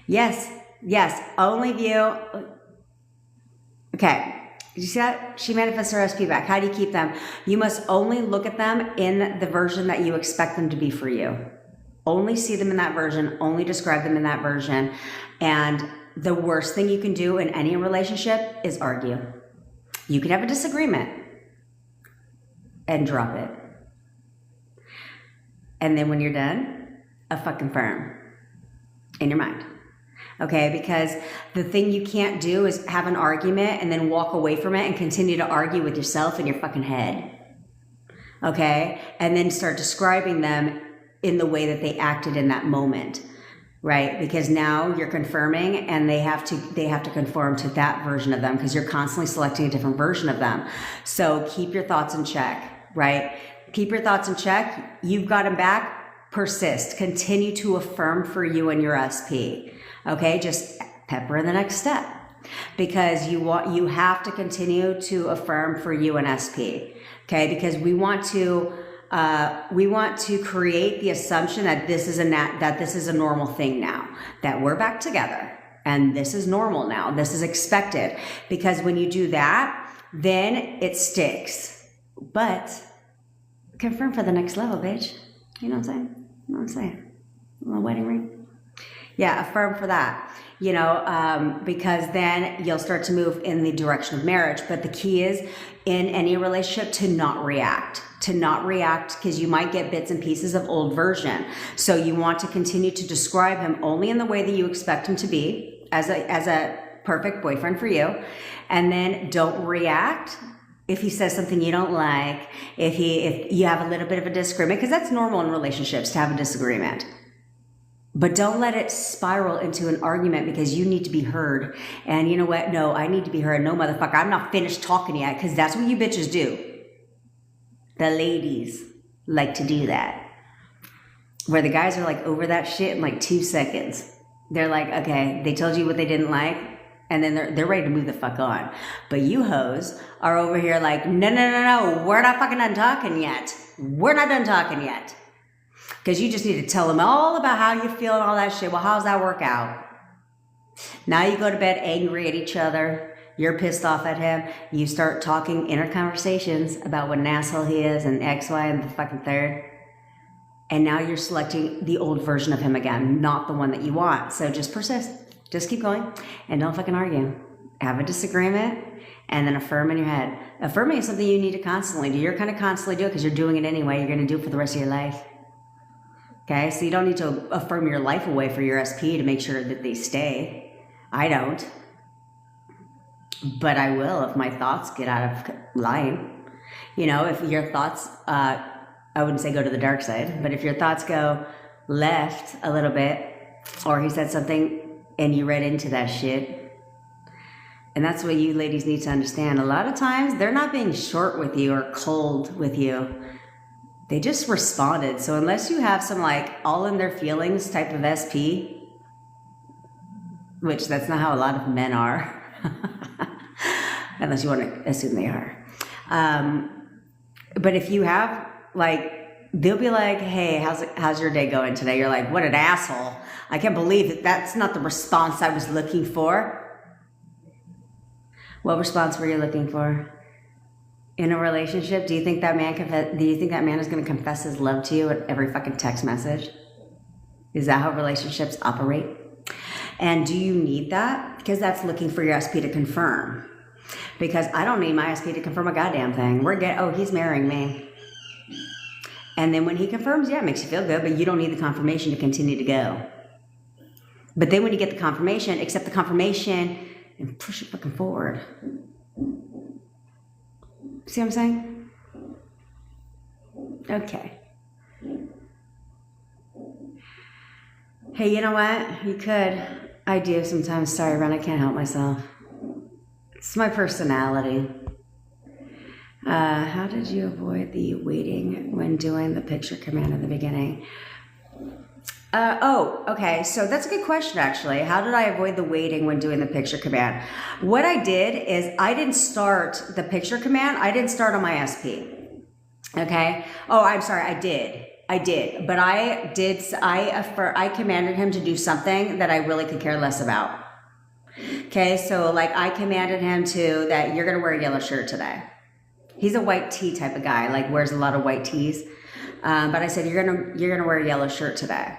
Yes, yes, only view. Okay. Did you see that? She manifests her SP back. How do you keep them? You must only look at them in the version that you expect them to be for you. Only see them in that version. Only describe them in that version. And the worst thing you can do in any relationship is argue. You can have a disagreement and drop it. And then when you're done, a fucking firm in your mind. Okay, because the thing you can't do is have an argument and then walk away from it and continue to argue with yourself in your fucking head. Okay, and then start describing them in the way that they acted in that moment, right? Because now you're confirming, and they have to conform to that version of them, because you're constantly selecting a different version of them. So keep your thoughts in check, right? Keep your thoughts in check. You've got them back. Persist. Continue to affirm for you and your SP. Okay, just pepper in the next step, because you have to continue to affirm for you and SP. Okay, because we want to create the assumption that this is a normal thing now, that we're back together and this is normal now. This is expected, because when you do that, then it sticks. But confirm for the next level, bitch. You know what I'm saying? You know what I'm saying? A little wedding ring. Yeah, affirm for that. because then you'll start to move in the direction of marriage. But the key is in any relationship to not react, because you might get bits and pieces of old version. So you want to continue to describe him only in the way that you expect him to be as a perfect boyfriend for you. And then don't react if he says something you don't like, if you have a little bit of a disagreement, because that's normal in relationships to have a disagreement. But don't let it spiral into an argument because you need to be heard. And you know what? No, I need to be heard. No, motherfucker, I'm not finished talking yet, because that's what you bitches do. The ladies like to do that. Where the guys are like over that shit in like 2 seconds. They're like, okay, they told you what they didn't like, and then they're ready to move the fuck on. But you hoes are over here like, no, we're not fucking done talking yet. We're not done talking yet. Because you just need to tell them all about how you feel and all that shit. Well, how's that work out? Now you go to bed angry at each other. You're pissed off at him. You start talking inner conversations about what an asshole he is and X, Y, and the fucking third. And now you're selecting the old version of him again, not the one that you want. So just persist. Just keep going. And don't fucking argue. Have a disagreement and then affirm in your head. Affirming is something you need to constantly do. You're going to constantly do it because you're doing it anyway. You're going to do it for the rest of your life. Okay, so you don't need to affirm your life away for your SP to make sure that they stay. I don't. But I will if my thoughts get out of line. If your thoughts, I wouldn't say go to the dark side, but if your thoughts go left a little bit, or he said something and you read into that shit, and that's what you ladies need to understand. A lot of times they're not being short with you or cold with you. They just responded. So unless you have some like all in their feelings type of SP, which that's not how a lot of men are, unless you want to assume they are. But if you have like, they'll be like, hey, how's your day going today? You're like, what an asshole. I can't believe it. That's not the response I was looking for. What response were you looking for? In a relationship, do you think that man is going to confess his love to you at every fucking text message? Is that how relationships operate? And do you need that? Because that's looking for your SP to confirm. Because I don't need my SP to confirm a goddamn thing. He's marrying me. And then when he confirms, it makes you feel good, but you don't need the confirmation to continue to go. But then when you get the confirmation, accept the confirmation and push it fucking forward. See what I'm saying? Okay. Hey, you know what? You could. I do sometimes. Sorry, Ren, I can't help myself. It's my personality. How did you avoid the waiting when doing the picture command in the beginning? Okay. So that's a good question, actually. How did I avoid the waiting when doing the picture command? What I did is I didn't start the picture command. I didn't start on my SP. Okay. Oh, I'm sorry. I did. But I commanded him to do something that I really could care less about. Okay. So like I commanded him that you're going to wear a yellow shirt today. He's a white tee type of guy, like wears a lot of white tees. But I said, you're gonna wear a yellow shirt today.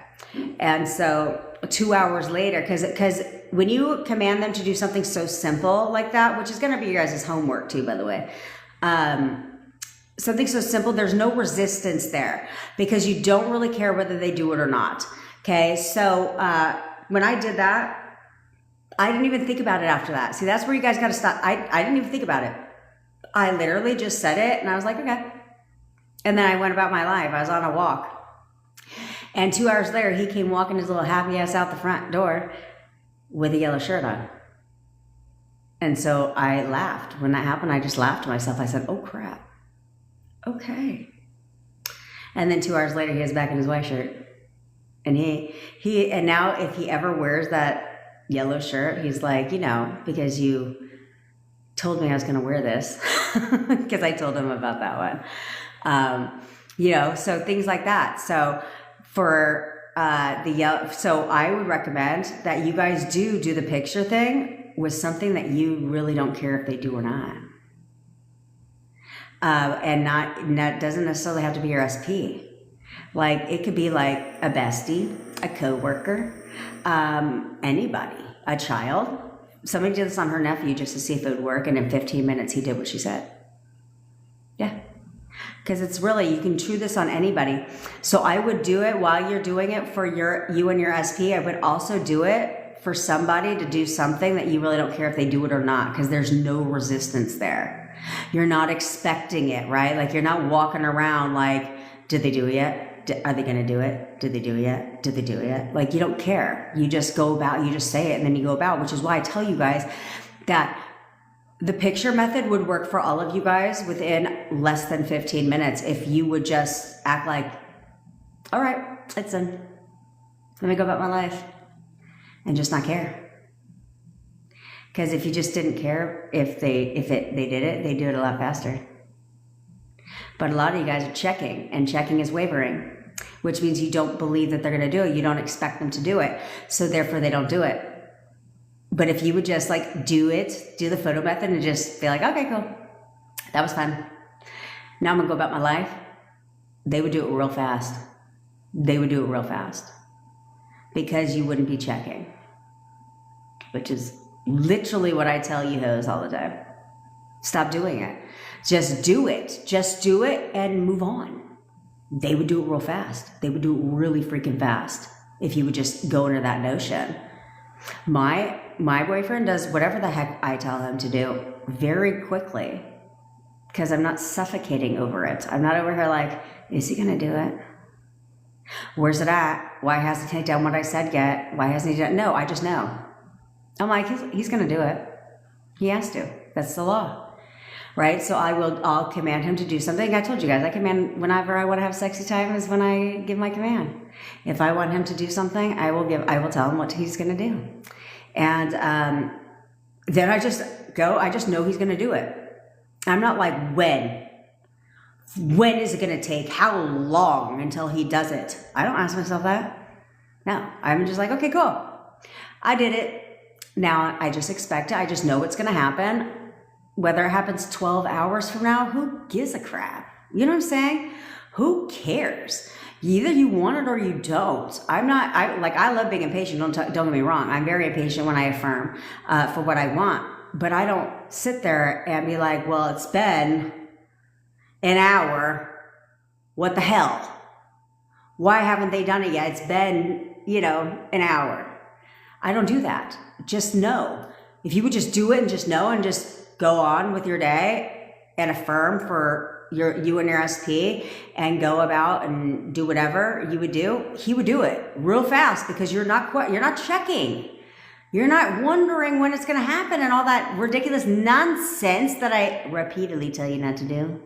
And so 2 hours later, because when you command them to do something so simple like that, which is gonna be your guys' homework too, by the way, something so simple, there's no resistance there because you don't really care whether they do it or not. Okay, so when I did that, I didn't even think about it after that. See, that's where you guys gotta stop. I didn't even think about it. I literally just said it and I was like, okay. And then I went about my life. I was on a walk. And 2 hours later, he came walking his little happy ass out the front door with a yellow shirt on. And so I laughed. When that happened, I just laughed to myself. I said, oh crap. Okay. And then 2 hours later, he was back in his white shirt. And and now if he ever wears that yellow shirt, he's like, because you told me I was going to wear this, because I told him about that one. So things like that. So for so I would recommend that you guys do the picture thing with something that you really don't care if they do or not. And that doesn't necessarily have to be your SP. Like it could be like a bestie, a coworker, anybody. a child. Somebody did this on her nephew just to see if it would work, and in 15 minutes he did what she said. Yeah. Because it's really, you can do this on anybody. So I would do it while you're doing it for you and your SP. I would also do it for somebody to do something that you really don't care if they do it or not, because there's no resistance there. You're not expecting it, right? Like you're not walking around like, did they do it yet? Are they going to do it? Did they do it yet? Did they do it yet? Like you don't care. You just go about, you just say it and then you go about, which is why I tell you guys that the picture method would work for all of you guys within less than 15 minutes if you would just act like, all right, it's done. Let me go about my life and just not care. Because if you just didn't care, if they did it, they do it a lot faster. But a lot of you guys are checking, and checking is wavering, which means you don't believe that they're going to do it. You don't expect them to do it. So therefore they don't do it. But if you would just like do the photo method and just be like, okay, cool. That was fun. Now I'm going to go about my life. They would do it real fast. They would do it real fast because you wouldn't be checking, which is literally what I tell you hoes all the time. Stop doing it. Just do it. Just do it and move on. They would do it real fast. They would do it really freaking fast if you would just go into that notion. My boyfriend does whatever the heck I tell him to do very quickly because I'm not suffocating over it. I'm not over here like, is he going to do it? Where's it at? Why hasn't he taken down what I said yet? Why hasn't he done it? No, I just know. I'm like, he's going to do it. He has to. That's the law. Right? So I'll command him to do something. I told you guys, I command whenever I want to have sexy time is when I give my command. If I want him to do something, I will tell him what he's going to do. And then I just know he's going to do it. I'm not like, when is it going to take? How long until he does it? I don't ask myself that. No, I'm just like, okay, cool. I did it. Now I just expect it. I just know what's going to happen. Whether it happens 12 hours from now, who gives a crap? You know what I'm saying? Who cares? Either you want it or you don't. I love being impatient. Don't get me wrong. I'm very impatient when I affirm for what I want. But I don't sit there and be like, well, it's been an hour. What the hell? Why haven't they done it yet? It's been, an hour. I don't do that. Just know. If you would just do it and just know and just go on with your day and affirm for you and your SP and go about and do whatever you would do, he would do it real fast because you're not checking. You're not wondering when it's going to happen and all that ridiculous nonsense that I repeatedly tell you not to do.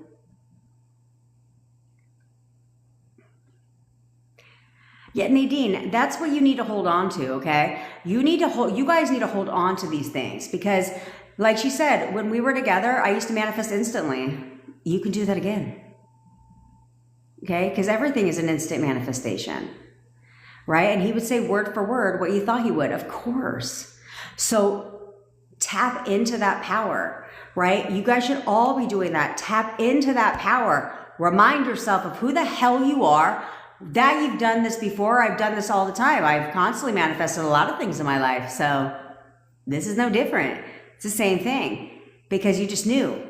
Yeah, Nadine, that's what you need to hold on to, okay? You guys need to hold on to these things because like she said, when we were together, I used to manifest instantly. You can do that again. Okay? Because everything is an instant manifestation. Right? And he would say word for word what you thought he would. Of course. So tap into that power. Right? You guys should all be doing that. Tap into that power. Remind yourself of who the hell you are. That you've done this before. I've done this all the time. I've constantly manifested a lot of things in my life. So this is no different. It's the same thing because you just knew,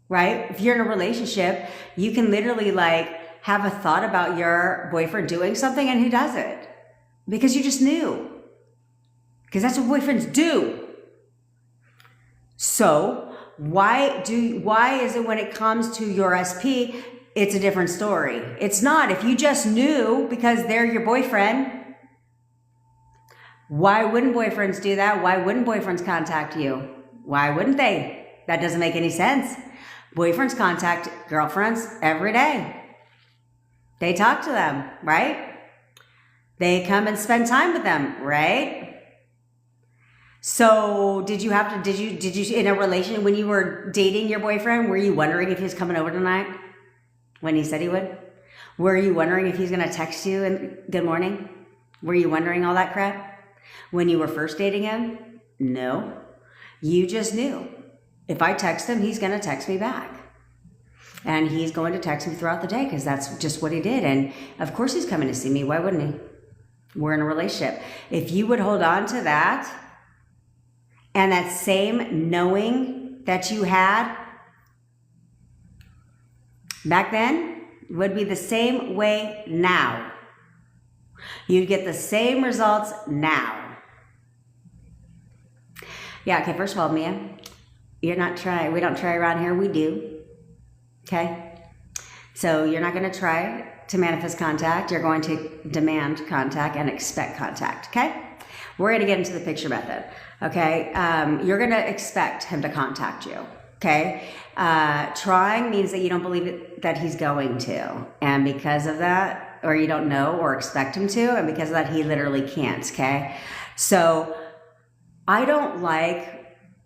right? If you're in a relationship, you can literally like have a thought about your boyfriend doing something and he does it because you just knew because that's what boyfriends do. So why is it when it comes to your SP, it's a different story? It's not. If you just knew because they're your boyfriend, why wouldn't boyfriends do that? Why wouldn't boyfriends contact you? Why wouldn't they? That doesn't make any sense. Boyfriends contact girlfriends every day. They talk to them, right? They come and spend time with them, right? So did you in a relation when you were dating your boyfriend, were you wondering if he was coming over tonight when he said he would? Were you wondering if he's going to text you and good morning? Were you wondering all that crap when you were first dating him? No. You just knew. If I text him, he's going to text me back. And he's going to text me throughout the day because that's just what he did. And of course he's coming to see me. Why wouldn't he? We're in a relationship. If you would hold on to that, And that same knowing that you had back then would be the same way now. You'd get the same results now. Yeah, okay, first of all, Mia, you're not trying. We don't try around here. We do. Okay? So you're not going to try to manifest contact. You're going to demand contact and expect contact. Okay? We're going to get into the picture method. Okay? You're going to expect him to contact you. Okay? Trying means that you don't believe that he's going to. And because of that, or you don't know or expect him to, and because of that, he literally can't. Okay? So I don't like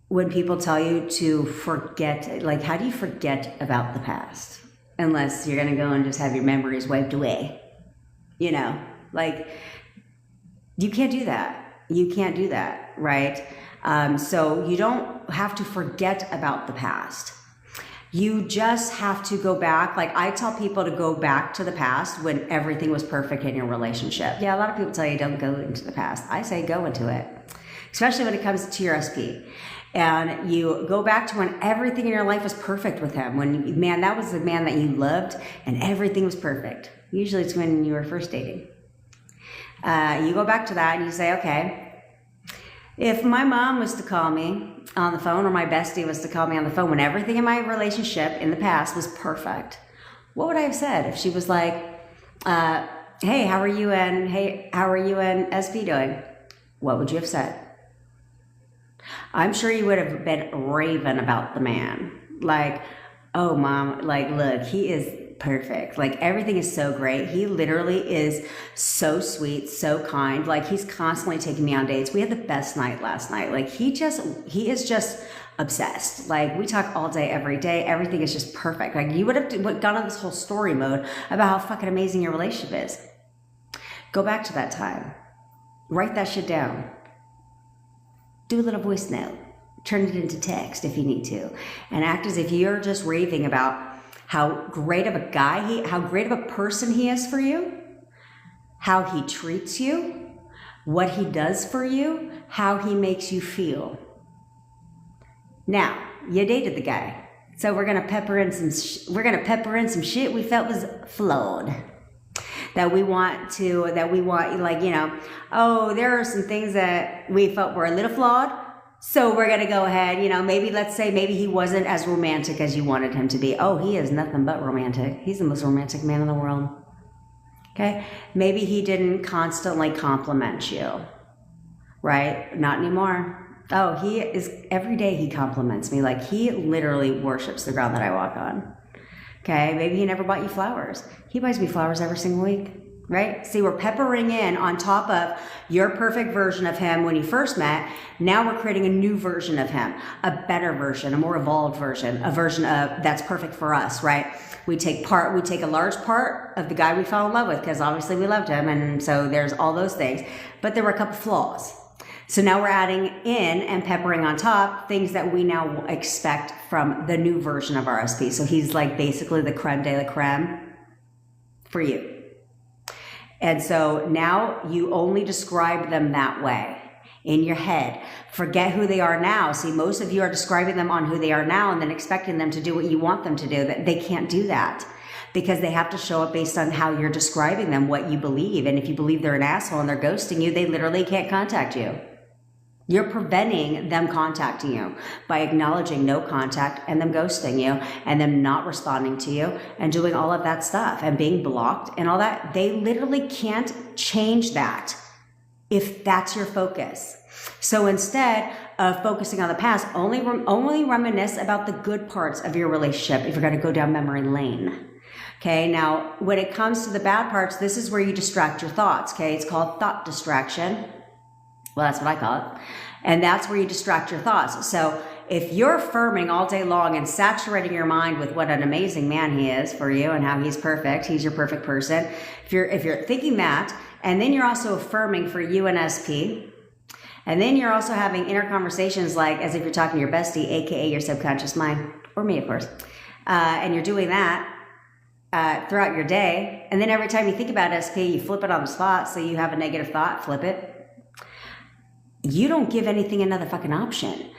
when people tell you to forget, like, how do you forget about the past? Unless you're going to go and just have your memories wiped away. You know, like, you can't do that. You can't do that, right? So you don't have to forget about the past. You just have to go back. Like, I tell people to go back to the past when everything was perfect in your relationship. Yeah, a lot of people tell you don't go into the past. I say go into it, especially when it comes to your SP. And you go back to when everything in your life was perfect with him. When, man, that was the man that you loved and everything was perfect. Usually it's when you were first dating. You go back to that and you say, okay, if my mom was to call me on the phone or my bestie was to call me on the phone when everything in my relationship in the past was perfect, what would I have said? If she was like, hey, how are you and SP doing? What would you have said? I'm sure you would have been raving about the man. Like, oh, mom, like, look, he is perfect. Like, everything is so great. He literally is so sweet, so kind. Like, he's constantly taking me on dates. We had the best night last night. Like, he is just obsessed. Like, we talk all day, every day. Everything is just perfect. Like, you would have gone on this whole story mode about how fucking amazing your relationship is. Go back to that time. Write that shit down. Do a little voice note, turn it into text if you need to, and act as if you're just raving about how great of a guy how great of a person he is for you, how he treats you, what he does for you, how he makes you feel. Now, you dated the guy, so we're gonna pepper in some shit we felt was flawed. That we want, like, you know, oh, there are some things that we felt were a little flawed. So we're going to go ahead, you know, let's say he wasn't as romantic as you wanted him to be. Oh, he is nothing but romantic. He's the most romantic man in the world. Okay. Maybe he didn't constantly compliment you, right? Not anymore. Oh, he is, every day he compliments me. Like, he literally worships the ground that I walk on. Okay, maybe he never bought you flowers. He buys me flowers every single week, right? See, we're peppering in on top of your perfect version of him when you first met. Now we're creating a new version of him, a better version, a more evolved version, a version of that's perfect for us, right? We take a large part of the guy we fell in love with because obviously we loved him, and so there's all those things. But there were a couple flaws. So now we're adding in and peppering on top things that we now expect from the new version of our SP. So he's like basically the creme de la creme for you. And so now you only describe them that way in your head. Forget who they are now. See, most of you are describing them on who they are now and then expecting them to do what you want them to do. That they can't do that because they have to show up based on how you're describing them, what you believe. And if you believe they're an asshole and they're ghosting you, they literally can't contact you. You're preventing them contacting you by acknowledging no contact and them ghosting you and them not responding to you and doing all of that stuff and being blocked and all that. They literally can't change that if that's your focus. So instead of focusing on the past, only reminisce about the good parts of your relationship if you're going to go down memory lane. Okay, now when it comes to the bad parts, this is where you distract your thoughts. Okay, it's called thought distraction. Well, that's what I call it. And that's where you distract your thoughts. So if you're affirming all day long and saturating your mind with what an amazing man he is for you and how he's perfect, he's your perfect person. If you're thinking that, and then you're also affirming for you and SP, and then you're also having inner conversations like as if you're talking to your bestie, aka your subconscious mind, or me, of course. And you're doing that throughout your day. And then every time you think about SP, you flip it on the spot. So you have a negative thought, flip it. you don't give anything another fucking option.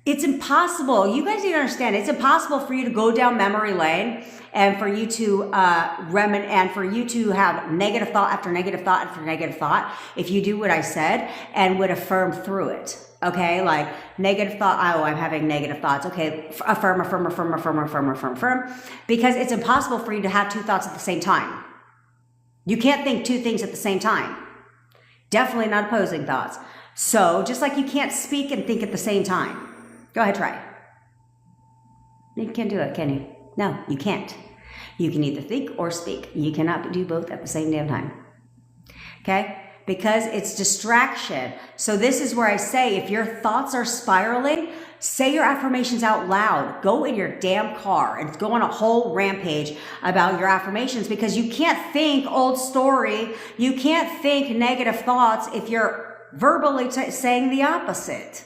It's impossible. You guys need to understand. It's impossible for you to go down memory lane and for you to and for you to have negative thought after negative thought after negative thought if you do what I said and would affirm through it. Okay, like negative thought. Oh, I'm having negative thoughts. Okay, affirm, affirm, affirm, affirm, affirm, affirm, affirm. Because it's impossible for you to have two thoughts at the same time. You can't think two things at the same time. Definitely not opposing thoughts. So just like you can't speak and think at the same time. Go ahead, try. You can't do it, can you? No, you can't. You can either think or speak. You cannot do both at the same damn time. Okay? Because it's distraction. So this is where I say, if your thoughts are spiraling, say your affirmations out loud. Go in your damn car and go on a whole rampage about your affirmations, because you can't think old story. You can't think negative thoughts if you're verbally saying the opposite.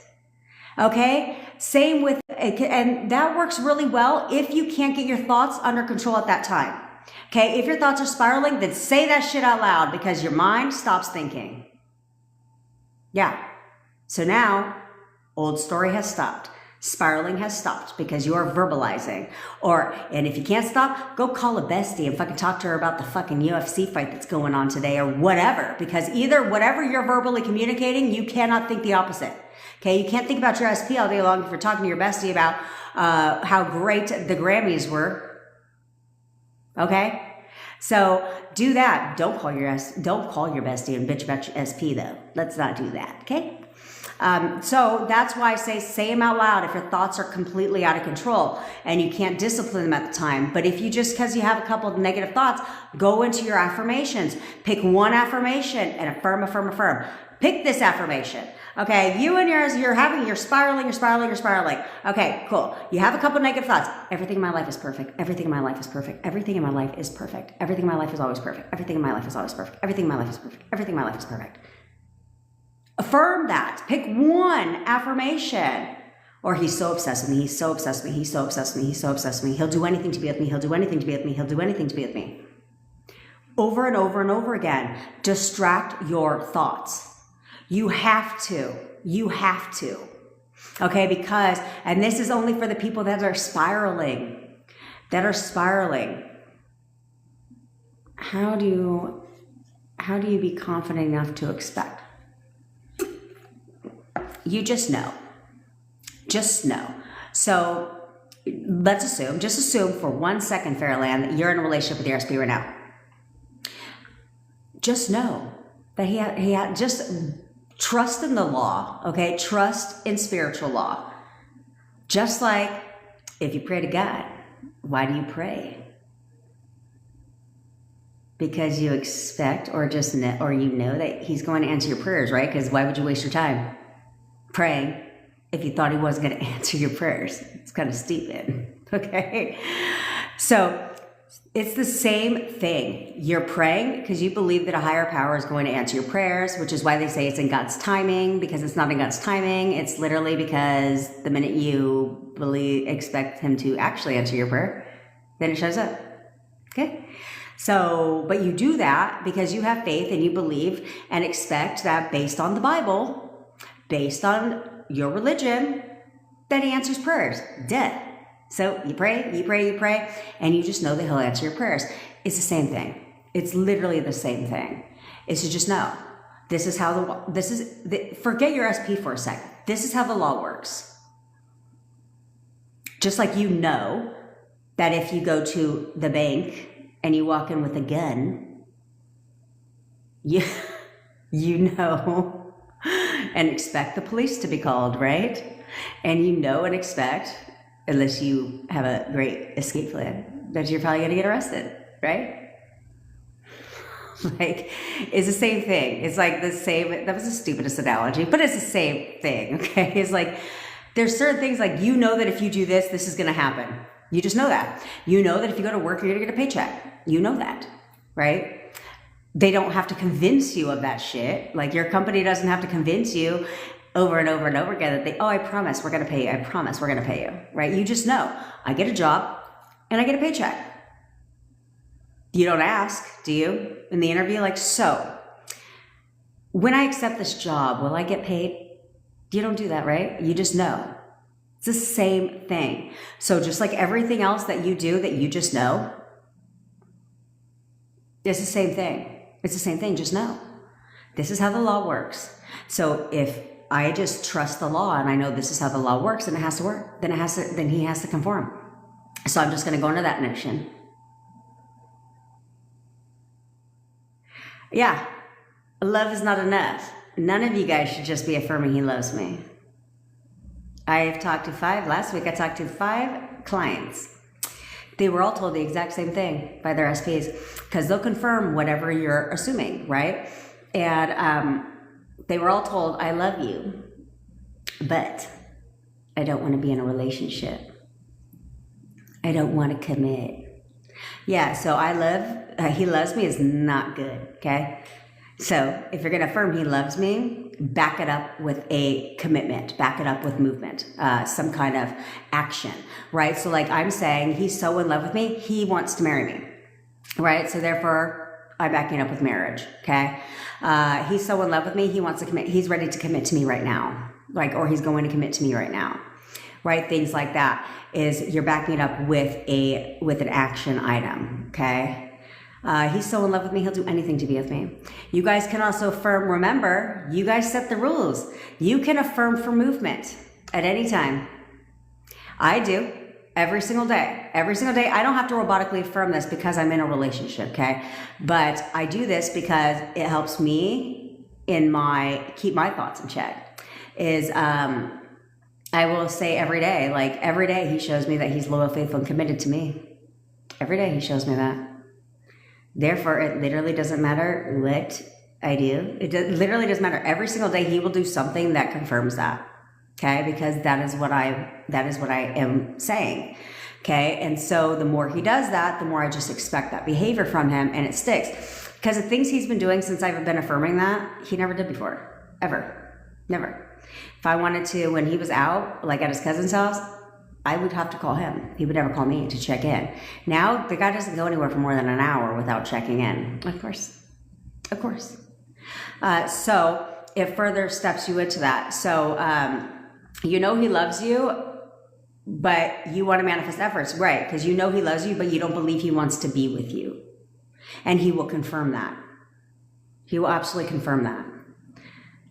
Okay? Same with, and that works really well if you can't get your thoughts under control at that time. Okay? If your thoughts are spiraling, then say that shit out loud, because your mind stops thinking. Yeah. So now, old story has stopped. Spiraling has stopped because you are verbalizing. And if you can't stop, go call a bestie and fucking talk to her about the fucking UFC fight that's going on today or whatever. Because either whatever you're verbally communicating, you cannot think the opposite. Okay, you can't think about your SP all day long if you're talking to your bestie about how great the Grammys were. Okay, so do that. Don't call your bestie and bitch about your SP though. Let's not do that. Okay. So that's why I say them out loud if your thoughts are completely out of control and you can't discipline them at the time. But if you because you have a couple of negative thoughts, go into your affirmations. Pick one affirmation and affirm, affirm, affirm. Pick this affirmation. Okay, you and yours, you're spiraling. Okay, cool. You have a couple of negative thoughts. Everything in my life is perfect. Everything in my life is perfect. Everything in my life is perfect. Everything in my life is always perfect. Everything in my life is always perfect. Everything in my life is perfect. Everything in my life is perfect. Affirm that. Pick one affirmation. Or he's so obsessed with me. He's so obsessed with me. He's so obsessed with me. He's so obsessed with me. He'll do anything to be with me. He'll do anything to be with me. He'll do anything to be with me. Over and over and over again. Distract your thoughts. You have to. You have to. Okay, because, and this is only for the people that are spiraling. How do you be confident enough to expect? You just know. Just know. So let's assume for 1 second, Fairland, that you're in a relationship with your SP right now. Just know that he had just trust in the law, okay? Trust in spiritual law. Just like if you pray to God, why do you pray? Because you expect or you know that he's going to answer your prayers, right? Because why would you waste your time praying if you thought he wasn't going to answer your prayers? It's kind of stupid, okay? So it's the same thing. You're praying because you believe that a higher power is going to answer your prayers, which is why they say it's in God's timing, because it's not in God's timing. It's literally because the minute you expect him to actually answer your prayer, then it shows up. Okay? So, but you do that because you have faith and you believe and expect that based on the Bible, based on your religion, that he answers prayers. Duh. So you pray, and you just know that he'll answer your prayers. It's the same thing. It's literally the same thing. It's to just know. This is how forget your SP for a second. This is how the law works. Just like you know that if you go to the bank and you walk in with a gun, you know and expect the police to be called, right? And you know and expect, unless you have a great escape plan, that you're probably going to get arrested, right? Like, it's the same thing. It's like the same, that was the stupidest analogy, but it's the same thing, okay? It's like, there's certain things like, you know that if you do this, this is going to happen. You just know that. You know that if you go to work, you're going to get a paycheck. You know that, right? They don't have to convince you of that shit. Like, your company doesn't have to convince you over and over and over again that I promise we're going to pay you. I promise we're going to pay you, right? You just know, I get a job and I get a paycheck. You don't ask, do you? In the interview, like, so when I accept this job, will I get paid? You don't do that, right? You just know. It's the same thing. So just like everything else that you do that you just know, it's the same thing. It's the same thing, just know. This is how the law works. So if I just trust the law and I know this is how the law works, then it has to work. Then he has to conform. So I'm just going to go into that notion. Yeah, love is not enough. None of you guys should just be affirming he loves me. I've talked to last week I talked to 5 clients. They were all told the exact same thing by their SPs, because they'll confirm whatever you're assuming, right? And they were all told, I love you, but I don't want to be in a relationship. I don't want to commit. Yeah, so he loves me is not good, okay? So if you're going to affirm he loves me, back it up with a commitment, back it up with movement, some kind of action, right? So like I'm saying, he's so in love with me, he wants to marry me, right? So therefore, I'm backing up with marriage, okay? He's so in love with me, he wants to commit, he's ready to commit to me right now, or he's going to commit to me right now, right? Things like that is you're backing it up with an action item, okay? He's so in love with me, he'll do anything to be with me. You guys can also affirm, remember, you guys set the rules. You can affirm for movement at any time. I do, every single day. Every single day, I don't have to robotically affirm this because I'm in a relationship, okay? But I do this because it helps me keep my thoughts in check. I will say every day he shows me that he's loyal, faithful, and committed to me. Every day he shows me that. Therefore, it literally doesn't matter what I do. Literally doesn't matter. Every single day, he will do something that confirms that. Okay, because that is what I am saying. Okay, and so the more he does that, the more I just expect that behavior from him, and it sticks. Because the things he's been doing since I've been affirming that, he never did before, ever, never. If I wanted to, when he was out, like at his cousin's house, I would have to call him. He would never call me to check in. Now, the guy doesn't go anywhere for more than an hour without checking in. Of course. Of course. So it further steps you into that. So you know he loves you, but you want to manifest efforts. Right, because you know he loves you, but you don't believe he wants to be with you. And he will confirm that. He will absolutely confirm that.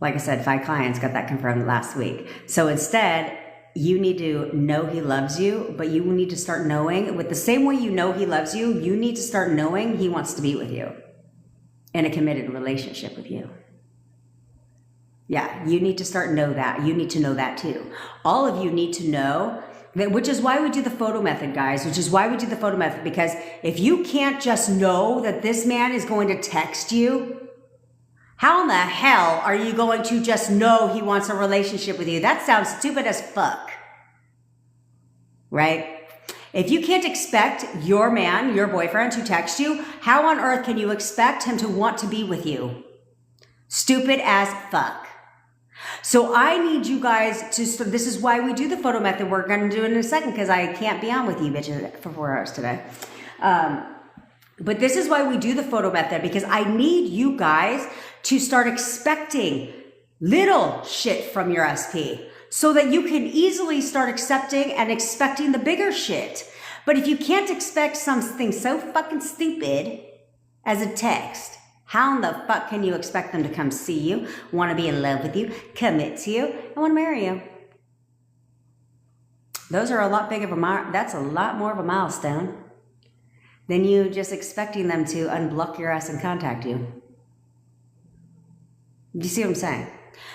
Like I said, 5 clients got that confirmed last week. So instead, you need to know he loves you, but you need to start knowing, with the same way you know he loves you, you need to start knowing he wants to be with you in a committed relationship with you. Yeah, you need to start know that. You need to know that too. All of you need to know that, which is why we do the photo method, guys, which is why we do the photo method, because if you can't just know that this man is going to text you, how in the hell are you going to just know he wants a relationship with you? That sounds stupid as fuck. Right? If you can't expect your man, your boyfriend, to text you, how on earth can you expect him to want to be with you? Stupid as fuck. So I need you guys to, this is why we do the photo method. We're going to do it in a second because I can't be on with you bitches for 4 hours today. But this is why we do the photo method, because I need you guys to start expecting little shit from your SP so that you can easily start accepting and expecting the bigger shit. But if you can't expect something so fucking stupid as a text, how in the fuck can you expect them to come see you, want to be in love with you, commit to you, and want to marry you? Those are a lot big of that's a lot more of a milestone than you just expecting them to unblock your ass and contact you. Do you see what I'm saying?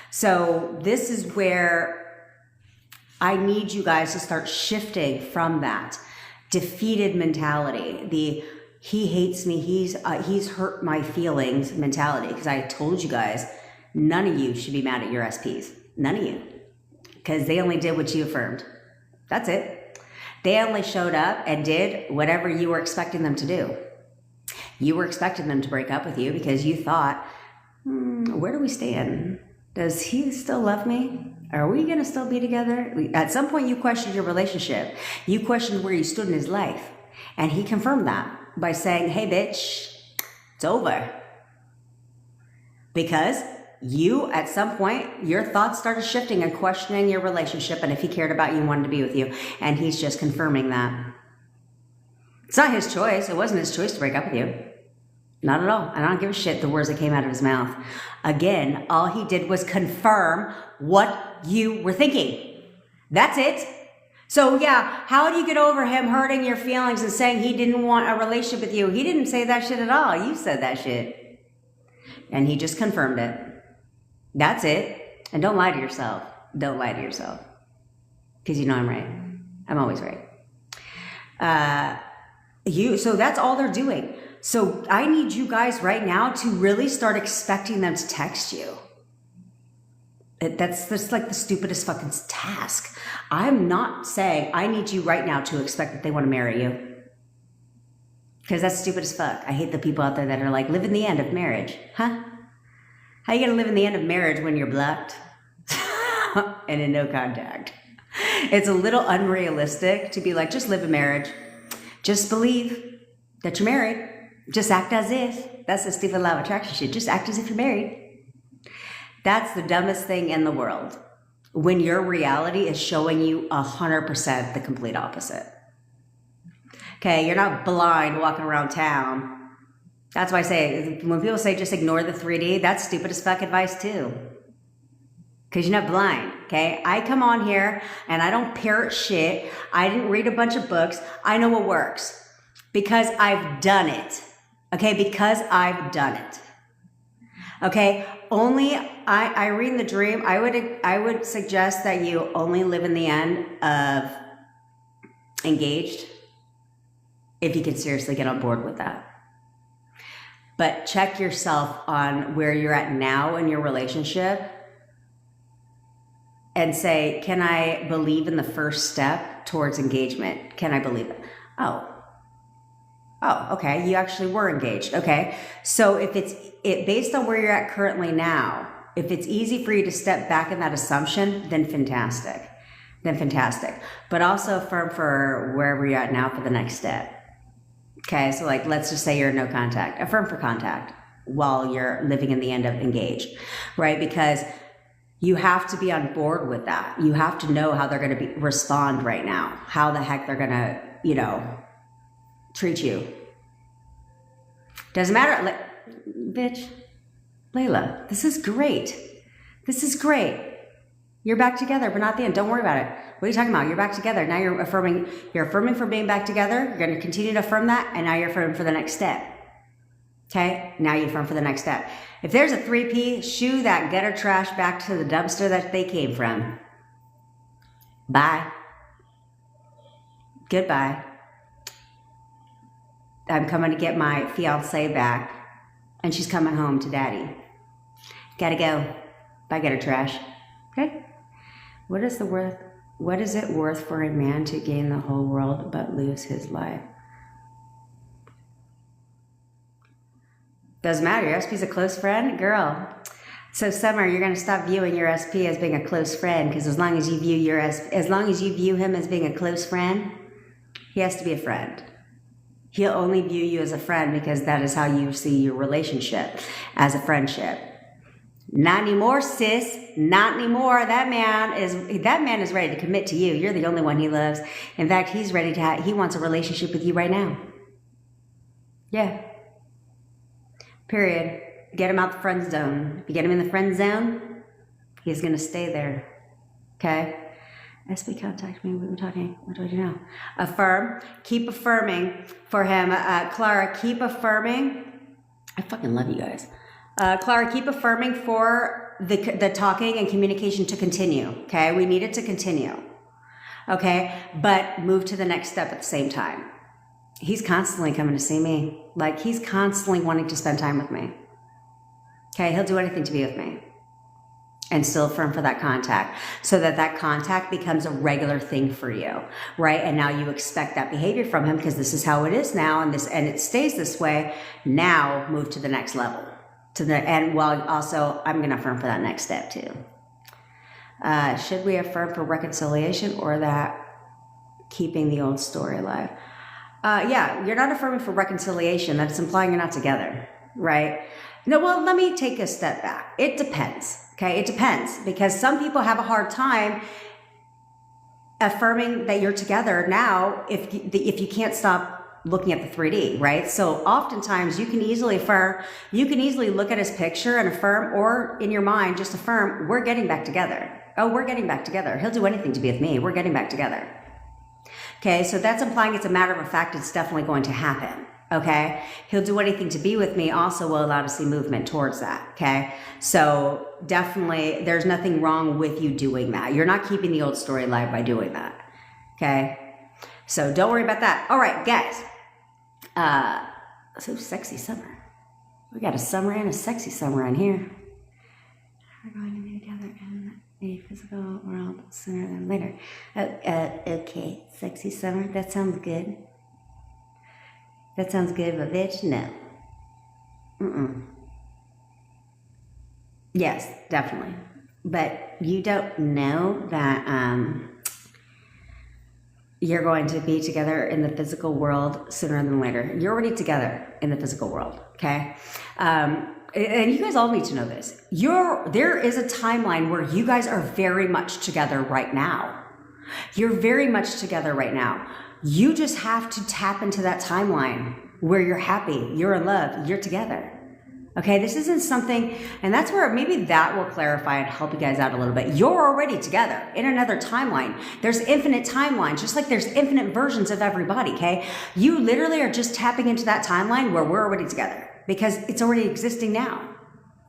So this is where I need you guys to start shifting from that defeated mentality, the he hates me, he's hurt my feelings mentality. Because I told you guys, none of you should be mad at your SPs. None of you. Because they only did what you affirmed. That's it. They only showed up and did whatever you were expecting them to do. You were expecting them to break up with you because you thought, where do we stand? Does he still love me? Are we going to still be together? At some point, you questioned your relationship. You questioned where you stood in his life. And he confirmed that by saying, hey, bitch, it's over. Because you, at some point, your thoughts started shifting and questioning your relationship and if he cared about you and wanted to be with you. And he's just confirming that. It's not his choice. It wasn't his choice to break up with you. Not at all. I don't give a shit the words that came out of his mouth. Again, all he did was confirm what you were thinking. That's it. So yeah, how do you get over him hurting your feelings and saying he didn't want a relationship with you? He didn't say that shit at all. You said that shit. And he just confirmed it. That's it. And don't lie to yourself. Don't lie to yourself. Because you know I'm right. I'm always right. So that's all they're doing. So I need you guys right now to really start expecting them to text you. That's like the stupidest fucking task. I'm not saying I need you right now to expect that they want to marry you. Because that's stupid as fuck. I hate the people out there that are like, live in the end of marriage. Huh? How you gonna live in the end of marriage when you're blocked and in no contact? It's a little unrealistic to be like, just live in marriage. Just believe that you're married. Just act as if. That's the stupid law of attraction shit. Just act as if you're married. That's the dumbest thing in the world. When your reality is showing you 100% the complete opposite. Okay, you're not blind walking around town. That's why I say, when people say just ignore the 3D, that's stupid as fuck advice too. Because you're not blind, okay? I come on here and I don't parrot shit. I didn't read a bunch of books. I know what works. Because I've done it. Okay, because I've done it. Okay, only Irene the Dream, I would suggest that you only live in the end of engaged if you can seriously get on board with that. But check yourself on where you're at now in your relationship and say, can I believe in the first step towards engagement? Can I believe it? Oh, okay. You actually were engaged. Okay. So if it's based on where you're at currently now, if it's easy for you to step back in that assumption, then fantastic. But also affirm for wherever you're at now for the next step. Okay. So like, let's just say you're in no contact. Affirm for contact while you're living in the end of engaged, right? Because you have to be on board with that. You have to know how they're going to respond right now. How the heck they're going to, treat you. Doesn't matter. Like, bitch, Layla, this is great. You're back together, but not the end. Don't worry about it. What are you talking about? You're back together. Now you're affirming for being back together. You're going to continue to affirm that. And now you're affirming for the next step. Okay. Now you affirm for the next step. If there's a 3P, shoo that gutter trash back to the dumpster that they came from. Bye. Goodbye. I'm coming to get my fiance back, and she's coming home to daddy. Gotta go. Bye, gutter trash. Okay? What is it worth for a man to gain the whole world but lose his life? Doesn't matter. Your SP's a close friend? Girl. So Summer, you're going to stop viewing your SP as being a close friend, because as long as you view him as being a close friend, he has to be a friend. He'll only view you as a friend because that is how you see your relationship, as a friendship. Not anymore, sis. Not anymore. That man is ready to commit to you. You're the only one he loves. In fact, he wants a relationship with you right now. Yeah. Period. Get him out the friend zone. If you get him in the friend zone, he's going to stay there. Okay? SB contact me. We've been talking. What do I do now? Affirm. Keep affirming for him. Clara, keep affirming. I fucking love you guys. Clara, keep affirming for the talking and communication to continue. Okay? We need it to continue. Okay? But move to the next step at the same time. He's constantly coming to see me. Like, he's constantly wanting to spend time with me. Okay? He'll do anything to be with me. And still affirm for that contact, so that contact becomes a regular thing for you, right? And now you expect that behavior from him because this is how it is now, and it stays this way. Now move to the next level, I'm going to affirm for that next step too. Should we affirm for reconciliation or that keeping the old story alive? Yeah, you're not affirming for reconciliation. That's implying you're not together, right? No, well, let me take a step back. It depends. Okay. It depends because some people have a hard time affirming that you're together now if you can't stop looking at the 3D, right? So oftentimes you can easily affirm, you can easily look at his picture and affirm, or in your mind just affirm, we're getting back together. Oh, we're getting back together. He'll do anything to be with me. We're getting back together. Okay, so that's implying it's a matter of fact, it's definitely going to happen. Okay, he'll do anything to be with me also will allow to see movement towards that. Okay, so definitely there's nothing wrong with you doing that. You're not keeping the old story alive by doing that. Okay, so don't worry about that. All right, guys. So sexy summer. We got a summer and a sexy summer on here. We're going to be together in a physical world sooner than later. Okay, sexy summer. That sounds good. That sounds good, but bitch, no. Yes, definitely. But you don't know that you're going to be together in the physical world sooner than later. You're already together in the physical world, okay? And you guys all need to know this. There is a timeline where you guys are very much together right now. You're very much together right now. You just have to tap into that timeline where you're happy, you're in love, you're together. Okay, this isn't something, and that's where maybe that will clarify and help you guys out a little bit. You're already together in another timeline. There's infinite timelines, just like there's infinite versions of everybody, okay? You literally are just tapping into that timeline where we're already together because it's already existing now.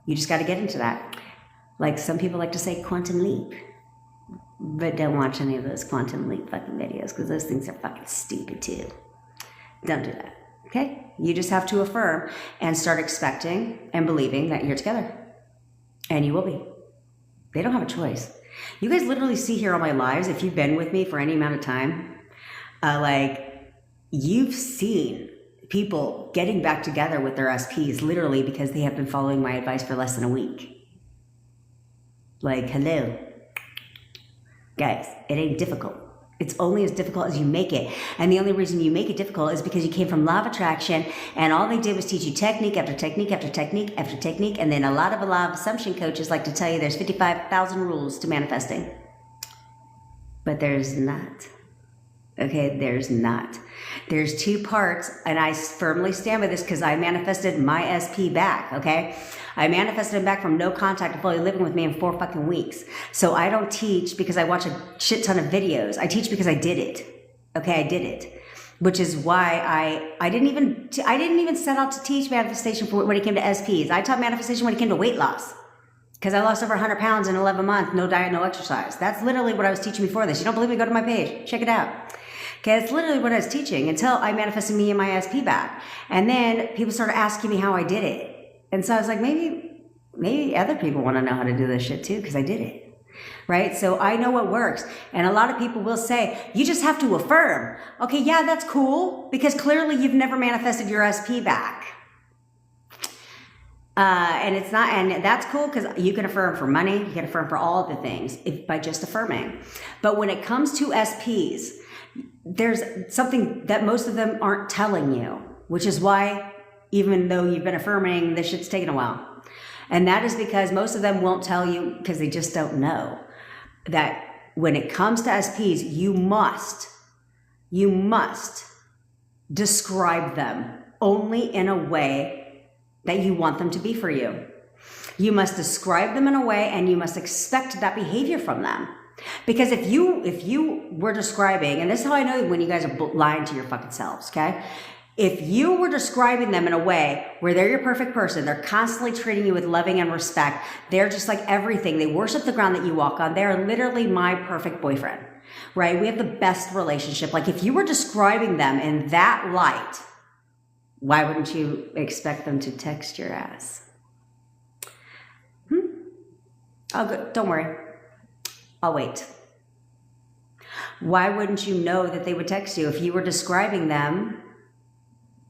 You just got to get into that. Like some people like to say quantum leap, but don't watch any of those quantum leap fucking videos because those things are fucking stupid too. Don't do that. Okay? You just have to affirm and start expecting and believing that you're together. And you will be. They don't have a choice. You guys literally see here on my lives, if you've been with me for any amount of time, you've seen people getting back together with their SPs literally because they have been following my advice for less than a week. Like, hello. Guys, it ain't difficult. It's only as difficult as you make it. And the only reason you make it difficult is because you came from law of attraction and all they did was teach you technique after technique after technique after technique. And then a lot of law of assumption coaches like to tell you there's 55,000 rules to manifesting. But there's not. Okay, there's not. There's two parts, and I firmly stand by this because I manifested my SP back, okay? I manifested him back from no contact to fully living with me in 4 fucking weeks. So I don't teach because I watch a shit ton of videos. I teach because I did it. Okay, I did it. Which is why I didn't even set out to teach manifestation when it came to SPs. I taught manifestation when it came to weight loss. Because I lost over 100 pounds in 11 months, no diet, no exercise. That's literally what I was teaching before this. You don't believe me? Go to my page. Check it out. Okay, that's literally what I was teaching until I manifested me and my SP back. And then people started asking me how I did it. And so I was like, maybe other people want to know how to do this shit too, because I did it. Right? So I know what works. And a lot of people will say, you just have to affirm. Okay, yeah, that's cool, because clearly you've never manifested your SP back. And it's not, and that's cool because you can affirm for money, you can affirm for all of the things by just affirming. But when it comes to SPs, there's something that most of them aren't telling you, which is why, even though you've been affirming, this shit's taken a while. And that is because most of them won't tell you because they just don't know that when it comes to SPs, you must describe them only in a way that you want them to be for you. You must describe them in a way and you must expect that behavior from them. Because if you were describing, and this is how I know when you guys are lying to your fucking selves, okay? If you were describing them in a way where they're your perfect person, they're constantly treating you with loving and respect, they're just like everything, they worship the ground that you walk on, they're literally my perfect boyfriend, right? We have the best relationship. Like if you were describing them in that light, why wouldn't you expect them to text your ass? Oh, good. Don't worry. I'll wait. Why wouldn't you know that they would text you if you were describing them,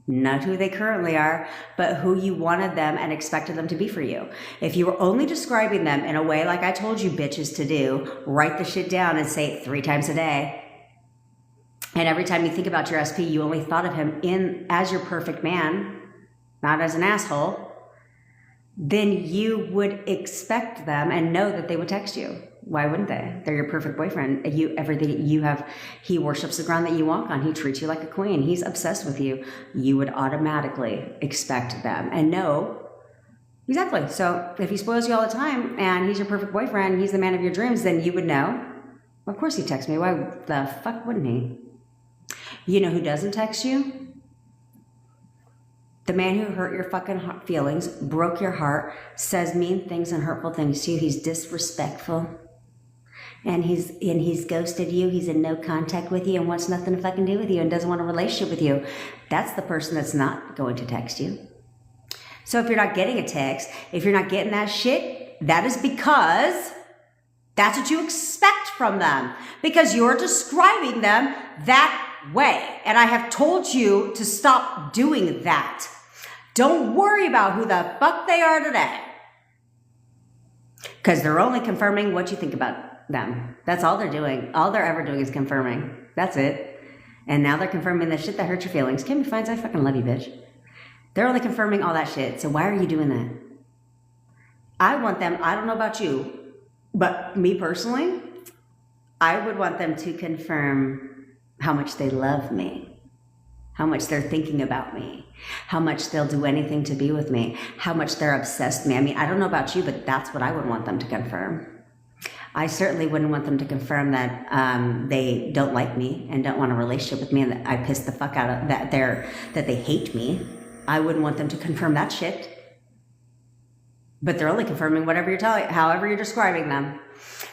not who they currently are, but who you wanted them and expected them to be for you? If you were only describing them in a way like I told you bitches to do, write the shit down and say it 3 times a day. And every time you think about your SP, you only thought of him as your perfect man, not as an asshole. then you would expect them and know that they would text you. Why wouldn't they? They're your perfect boyfriend. Everything you have, he worships the ground that you walk on. He treats you like a queen. He's obsessed with you. You would automatically expect them and know. Exactly. So if he spoils you all the time and he's your perfect boyfriend, he's the man of your dreams, then you would know. Of course he'd text me. Why the fuck wouldn't he? You know who doesn't text you? The man who hurt your fucking feelings, broke your heart, says mean things and hurtful things to you. He's disrespectful. And he's ghosted you. He's in no contact with you and wants nothing to fucking do with you and doesn't want a relationship with you. That's the person that's not going to text you. So if you're not getting a text, if you're not getting that shit, that is because that's what you expect from them. Because you're describing them that way. And I have told you to stop doing that. Don't worry about who the fuck they are today. Because they're only confirming what you think about them. That's all they're doing. All they're ever doing is confirming. That's it. And now they're confirming the shit that hurt your feelings. Kimmy Finds, I fucking love you, bitch. They're only confirming all that shit. So why are you doing that? I want them, I don't know about you, but me personally, I would want them to confirm how much they love me, how much they're thinking about me, how much they'll do anything to be with me, how much they're obsessed with me. I mean, I don't know about you, but that's what I would want them to confirm. I certainly wouldn't want them to confirm that they don't like me and don't want a relationship with me and that I pissed the fuck out of that they hate me. I wouldn't want them to confirm that shit. But they're only confirming whatever you're telling, however you're describing them.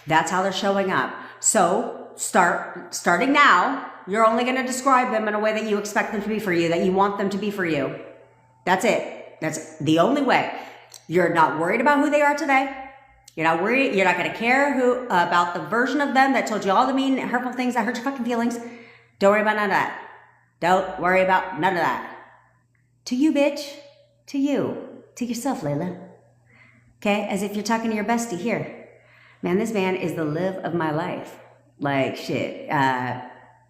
That's how they're showing up. So starting now, you're only going to describe them in a way that you expect them to be for you, that you want them to be for you. That's it. That's the only way. You're not worried about who they are today. You're not worried. You're not going to care about the version of them that told you all the mean, hurtful things that hurt your fucking feelings. Don't worry about none of that. Don't worry about none of that. To you, bitch. To you. To yourself, Layla. Okay? As if you're talking to your bestie here. Man, this man is the live of my life. Like, shit.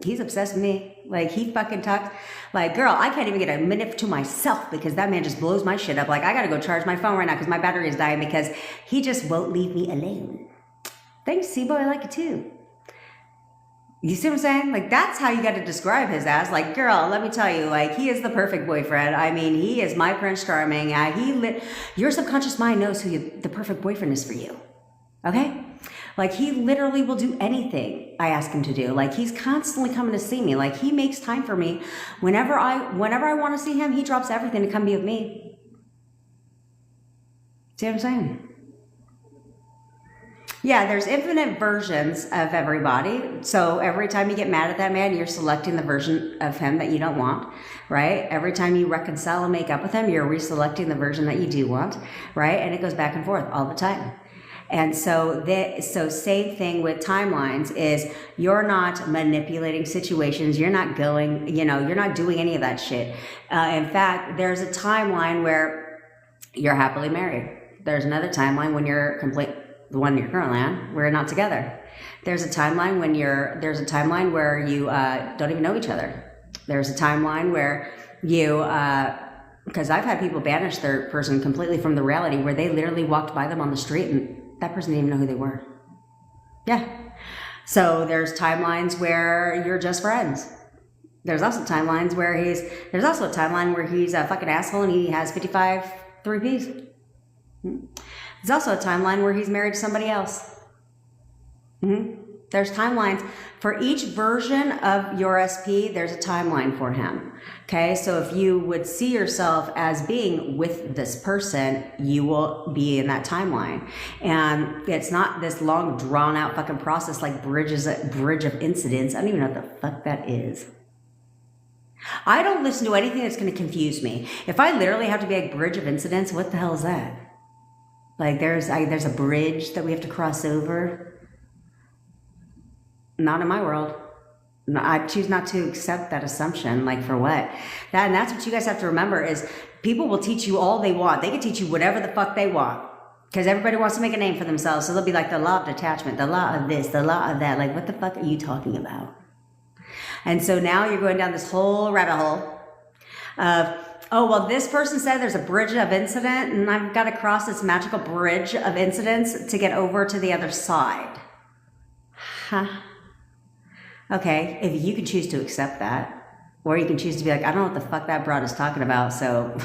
He's obsessed with me. Like, he fucking talks. Like, girl, I can't even get a minute to myself because that man just blows my shit up. Like, I gotta go charge my phone right now because my battery is dying because he just won't leave me alone. Thanks, C-Boy. I like it too. You see what I'm saying? Like, that's how you got to describe his ass. Like, girl, let me tell you, like, he is the perfect boyfriend. I mean, he is my Prince Charming. Your subconscious mind knows who the perfect boyfriend is for you. Okay? Like, he literally will do anything I ask him to do. Like, he's constantly coming to see me. Like, he makes time for me. Whenever I want to see him, he drops everything to come be with me. See what I'm saying? Yeah, there's infinite versions of everybody. So every time you get mad at that man, you're selecting the version of him that you don't want, right? Every time you reconcile and make up with him, you're reselecting the version that you do want, right? And it goes back and forth all the time. And so same thing with timelines is you're not manipulating situations. You're not going, you're not doing any of that shit. In fact, there's a timeline where you're happily married. There's another timeline when you're the one you're currently on, we're not together. There's a timeline where you don't even know each other. There's a timeline where you, because I've had people banish their person completely from the reality where they literally walked by them on the street and that person didn't even know who they were. Yeah. So there's timelines where you're just friends. There's also timelines where there's also a timeline where he's a fucking asshole and he has 55 3Ps. There's also a timeline where he's married to somebody else. There's timelines. For each version of your SP, there's a timeline for him. Okay, so if you would see yourself as being with this person, you will be in that timeline. And it's not this long, drawn-out fucking process like bridge of incidents. I don't even know what the fuck that is. I don't listen to anything that's going to confuse me. If I literally have to be a bridge of incidents, what the hell is that? Like there's a bridge that we have to cross over. Not in my world. No, I choose not to accept that assumption. Like for what? And that's what you guys have to remember is people will teach you all they want. They can teach you whatever the fuck they want. Because everybody wants to make a name for themselves. So they'll be like the law of detachment, the law of this, the law of that. Like what the fuck are you talking about? And so now you're going down this whole rabbit hole of oh, well, this person said there's a bridge of incident and I've got to cross this magical bridge of incidents to get over to the other side. Huh? Okay, if you can choose to accept that, or you can choose to be like, I don't know what the fuck that broad is talking about, so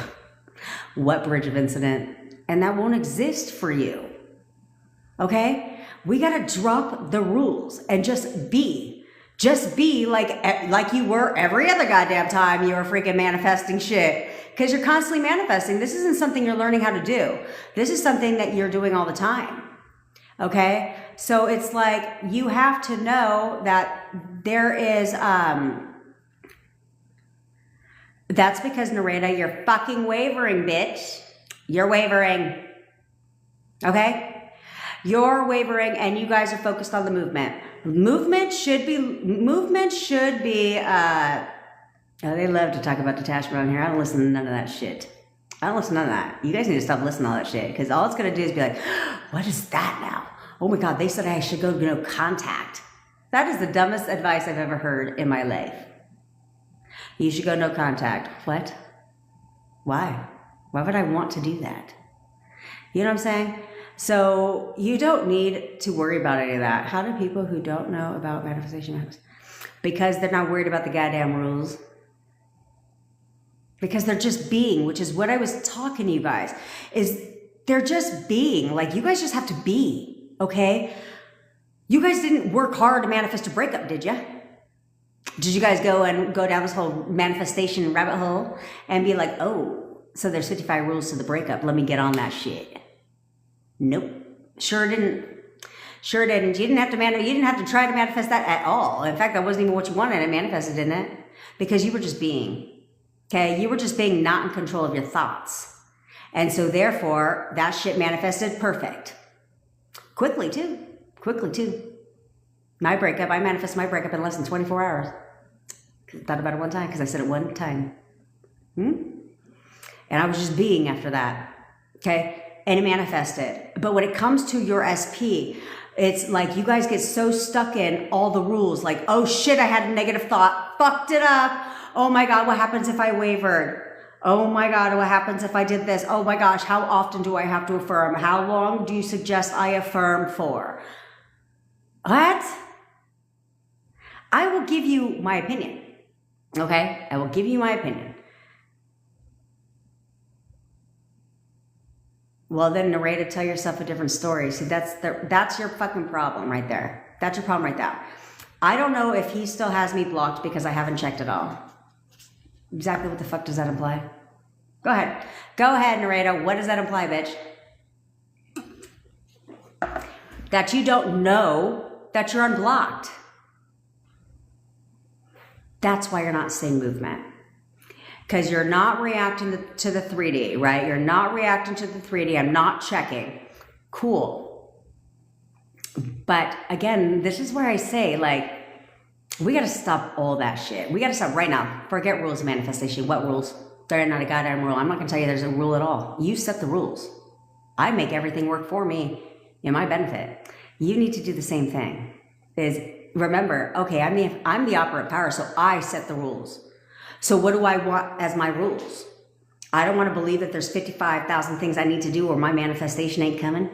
what bridge of incident? And that won't exist for you. Okay? We gotta drop the rules and just be. Just be like you were every other goddamn time you were freaking manifesting shit. Because you're constantly manifesting. This isn't something you're learning how to do. This is something that you're doing all the time. Okay? So it's like you have to know that there is, that's because Nareda, you're fucking wavering, bitch. You're wavering. Okay? You're wavering and you guys are focused on the movement. Movement should be, oh, they love to talk about detachment on here. I don't listen to none of that shit. I don't listen to none of that. You guys need to stop listening to all that shit because all it's going to do is be like, what is that now? Oh my God, they said I should go to no contact. That is the dumbest advice I've ever heard in my life. You should go no contact. What? Why? Why would I want to do that? You know what I'm saying? So you don't need to worry about any of that. How do people who don't know about manifestation happen? Because they're not worried about the goddamn rules. Because they're just being, which is what I was talking to you guys, is they're just being. Like, you guys just have to be, okay? You guys didn't work hard to manifest a breakup, did you? Did you guys go down this whole manifestation rabbit hole and be like, oh, so there's 55 rules to the breakup. Let me get on that shit. Nope. Sure didn't. Sure didn't. You didn't have to try to manifest that at all. In fact, that wasn't even what you wanted. It manifested, didn't it? Because you were just being. Okay? You were just being not in control of your thoughts. And so therefore, that shit manifested perfect. Quickly too. My breakup, I manifested my breakup in less than 24 hours. Thought about it one time because I said it one time. And I was just being after that. Okay? And it manifested. But when it comes to your SP, it's like you guys get so stuck in all the rules. Like, oh shit, I had a negative thought. Fucked it up. Oh my God, what happens if I wavered? Oh my God, what happens if I did this? Oh my gosh, how often do I have to affirm? How long do you suggest I affirm for? What? I will give you my opinion. Okay? I will give you my opinion. Well, then Nareda, tell yourself a different story. See, that's your fucking problem right there. That's your problem right there. I don't know if he still has me blocked because I haven't checked it all. Exactly what the fuck does that imply? Go ahead. Go ahead, Nareda. What does that imply, bitch? That you don't know that you're unblocked. That's why you're not seeing movement. Because you're not reacting to the 3D, right? You're not reacting to the 3D. I'm not checking. Cool. But again, this is where I say, like, we got to stop all that shit. We got to stop right now. Forget rules of manifestation. What rules? They're not a goddamn rule. I'm not going to tell you there's a rule at all. You set the rules. I make everything work for me in my benefit. You need to do the same thing. Remember, okay, I'm the operant power, so I set the rules. So what do I want as my rules? I don't want to believe that there's 55,000 things I need to do or my manifestation ain't coming.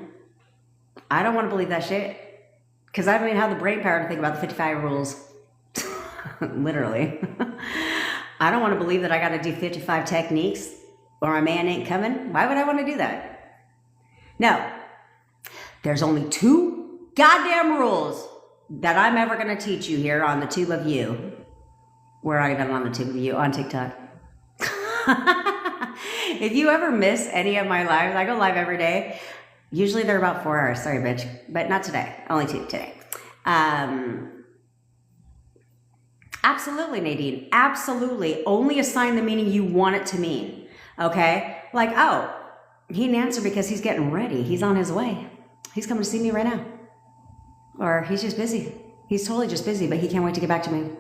I don't want to believe that shit. Because I don't even have the brain power to think about the 55 rules. Literally. I don't want to believe that I got to do 55 techniques or my man ain't coming. Why would I want to do that? No. There's only 2 goddamn rules that I'm ever going to teach you here on the tube of you. We're not even on the tube of you, on TikTok. If you ever miss any of my lives, I go live every day. Usually they're about 4 hours. Sorry, bitch. But not today. Only 2 today. Absolutely, Nadine. Absolutely. Only assign the meaning you want it to mean. Okay? Like, oh, he didn't answer because he's getting ready. He's on his way. He's coming to see me right now. Or he's just busy. He's totally just busy, but he can't wait to get back to me.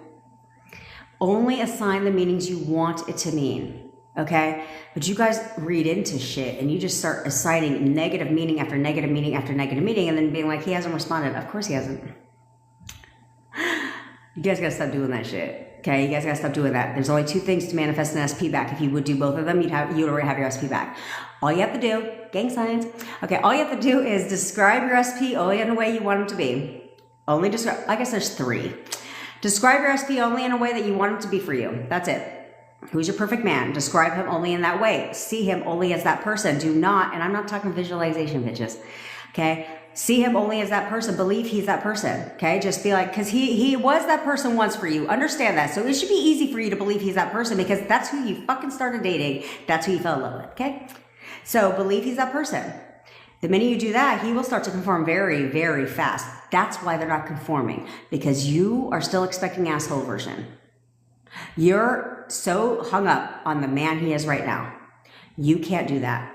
Only assign the meanings you want it to mean, okay? But you guys read into shit and you just start assigning negative meaning after negative meaning after negative meaning and then being like, he hasn't responded. Of course he hasn't. You guys gotta stop doing that shit. Okay, you guys gotta stop doing that. There's only two things to manifest an SP back. If you would do both of them, you'd already have your SP back. All you have to do, gang signs. Okay, all you have to do is describe your SP only in a way you want it to be. Only describe, I guess there's three. Describe your SP only in a way that you want it to be for you. That's it. Who's your perfect man? Describe him only in that way. See him only as that person. Do not, and I'm not talking visualization, bitches. Okay? See him only as that person. Believe he's that person. Okay? Just be like, because he was that person once for you. Understand that. So it should be easy for you to believe he's that person because that's who you fucking started dating. That's who you fell in love with. Okay? So believe he's that person. The minute you do that, he will start to conform very, very fast. That's why they're not conforming, because you are still expecting asshole version. You're so hung up on the man he is right now. You can't do that.